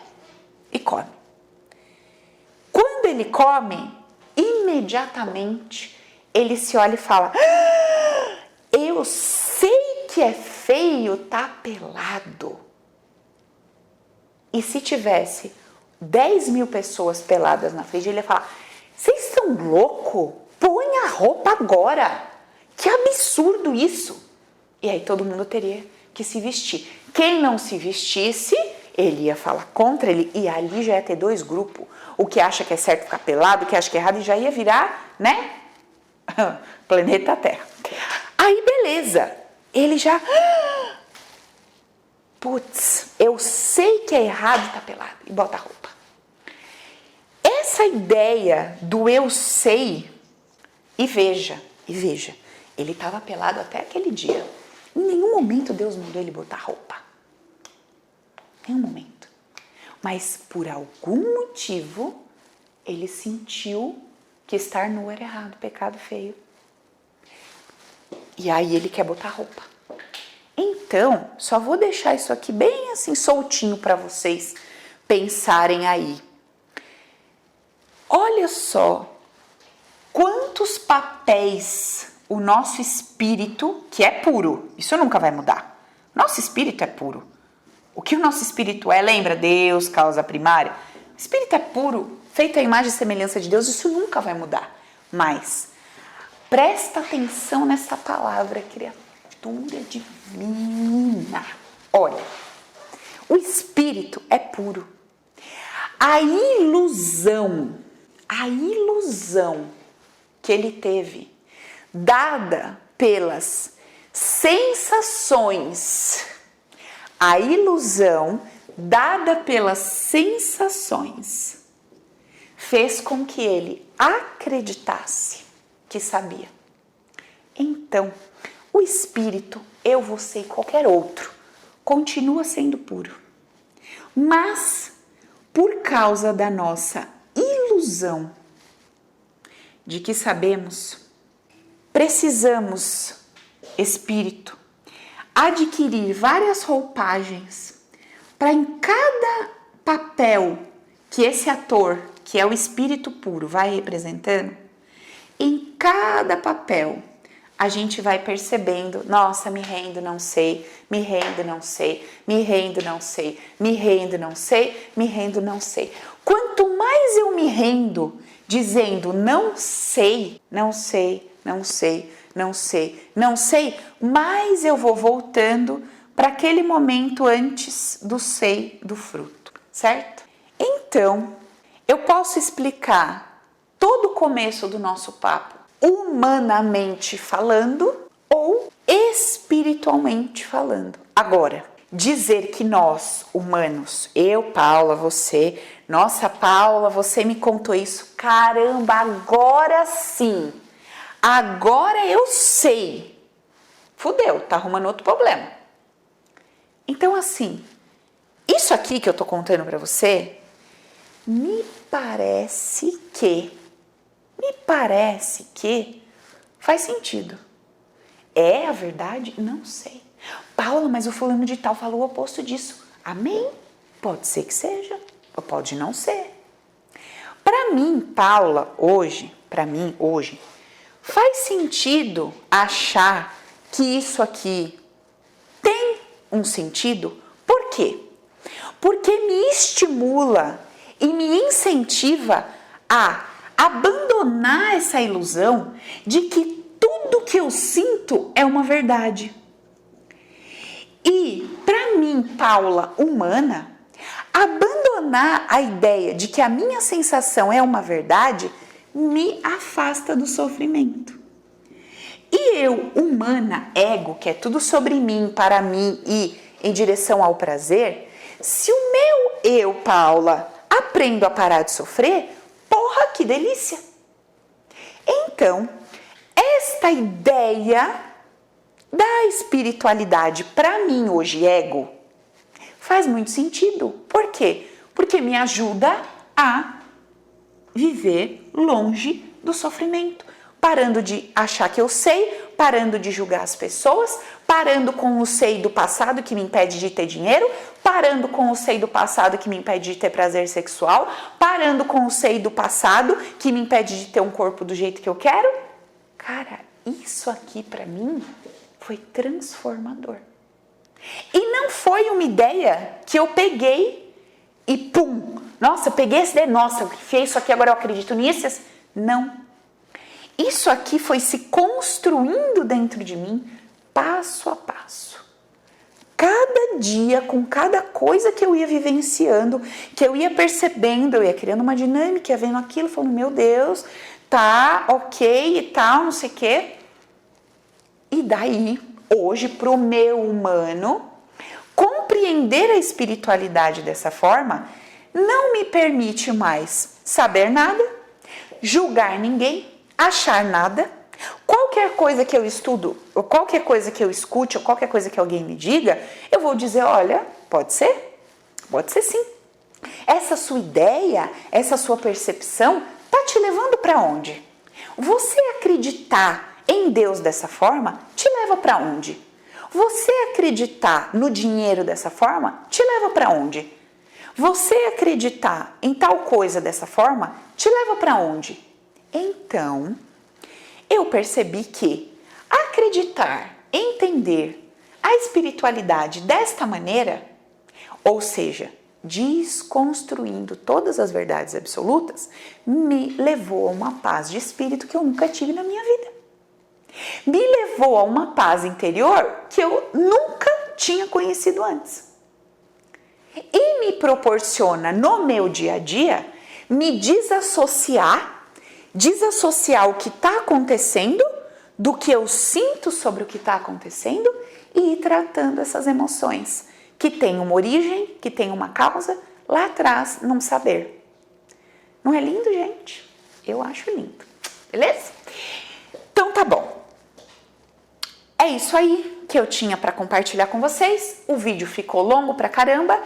E come. Quando ele come, imediatamente ele se olha e fala, eu sei que é feio tá pelado. E se tivesse 10.000 pessoas peladas na frente, ele ia falar, vocês estão loucos? Põe a roupa agora. Que absurdo isso. E aí todo mundo teria que se vestir. Quem não se vestisse, ele ia falar contra ele, e ali já ia ter dois grupos. O que acha que é certo ficar pelado, o que acha que é errado, e já ia virar, né? Planeta Terra. Aí, beleza. Ele já... Putz, eu sei que é errado estar pelado. E bota a roupa. Essa ideia do eu sei... E veja, ele estava pelado até aquele dia. Em nenhum momento Deus mandou ele botar roupa. Nenhum momento. Mas por algum motivo, ele sentiu que estar nu era errado, pecado feio. E aí ele quer botar roupa. Então, só vou deixar isso aqui bem assim soltinho para vocês pensarem aí. Olha só quantos papéis o nosso espírito, que é puro, isso nunca vai mudar. Nosso espírito é puro. O que o nosso espírito é, lembra? Deus, causa primária. O espírito é puro, feito à imagem e semelhança de Deus, isso nunca vai mudar. Mas presta atenção nessa palavra, criatura divina. Olha, o espírito é puro. A ilusão que ele teve, dada pelas sensações, fez com que ele acreditasse que sabia. Então, o espírito, eu, você e qualquer outro, continua sendo puro. Mas, por causa da nossa ilusão de que sabemos, precisamos, espírito, adquirir várias roupagens para em cada papel que esse ator, que é o espírito puro, vai representando, em cada papel a gente vai percebendo, nossa, me rendo, não sei, me rendo, não sei, me rendo, não sei, me rendo, não sei, me rendo, não sei. Quanto mais eu me rendo, dizendo não sei, não sei, não sei, não sei, não sei, mais eu vou voltando para aquele momento antes do sei do fruto, certo? Então, eu posso explicar todo o começo do nosso papo humanamente falando ou espiritualmente falando. Agora, dizer que nós, humanos, eu, Paula, você, nossa, Paula, você me contou isso, caramba, agora sim, agora eu sei. Fudeu, tá arrumando outro problema. Então, assim, isso aqui que eu tô contando pra você, me parece que faz sentido. É a verdade? Não sei. Paula, mas o fulano de tal falou o oposto disso. Amém? Pode ser que seja, ou pode não ser. Para mim, Paula, hoje, faz sentido achar que isso aqui tem um sentido. Por quê? Porque me estimula e me incentiva a abandonar essa ilusão de que tudo que eu sinto é uma verdade. E, para mim, Paula, humana, abandonar a ideia de que a minha sensação é uma verdade me afasta do sofrimento. E eu, humana, ego, que é tudo sobre mim, para mim e em direção ao prazer, se o meu eu, Paula, aprendo a parar de sofrer, porra, que delícia! Então, esta ideia da espiritualidade, para mim hoje, ego, faz muito sentido. Por quê? Porque me ajuda a viver longe do sofrimento, parando de achar que eu sei, parando de julgar as pessoas, parando com o sei do passado que me impede de ter dinheiro, parando com o sei do passado que me impede de ter prazer sexual, parando com o sei do passado que me impede de ter um corpo do jeito que eu quero. Cara, isso aqui pra mim foi transformador. E não foi uma ideia que eu peguei e pum, nossa, eu peguei essa ideia, nossa, eu fiz isso aqui, agora eu acredito nisso. Não. Isso aqui foi se construindo dentro de mim, passo a passo. Cada dia, com cada coisa que eu ia vivenciando, que eu ia percebendo, eu ia criando uma dinâmica, ia vendo aquilo, falando, meu Deus, tá, ok e tal, não sei o quê. E daí, hoje, pro meu humano, compreender a espiritualidade dessa forma não me permite mais saber nada, julgar ninguém, achar nada. Qualquer coisa que eu estudo, ou qualquer coisa que eu escute, ou qualquer coisa que alguém me diga, eu vou dizer, olha, pode ser sim. Essa sua ideia, essa sua percepção, tá te levando para onde? Você acreditar em Deus dessa forma, te leva para onde? Você acreditar no dinheiro dessa forma, te leva para onde? Você acreditar em tal coisa dessa forma, te leva para onde? Então, eu percebi que acreditar, entender a espiritualidade desta maneira, ou seja, desconstruindo todas as verdades absolutas, me levou a uma paz de espírito que eu nunca tive na minha vida. Me levou a uma paz interior que eu nunca tinha conhecido antes. E me proporciona no meu dia a dia me desassociar o que está acontecendo do que eu sinto sobre o que está acontecendo e ir tratando essas emoções que tem uma origem, que tem uma causa lá atrás, não saber. Não é lindo, gente? Eu acho lindo. Beleza? Então tá bom. É isso aí que eu tinha para compartilhar com vocês. O vídeo ficou longo pra caramba,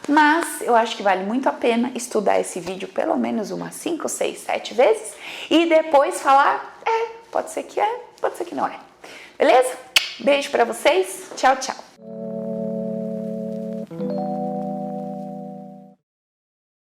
mas eu acho que vale muito a pena estudar esse vídeo pelo menos umas 5, 6, 7 vezes e depois falar, pode ser que não é. Beleza? Beijo pra vocês. Tchau, tchau.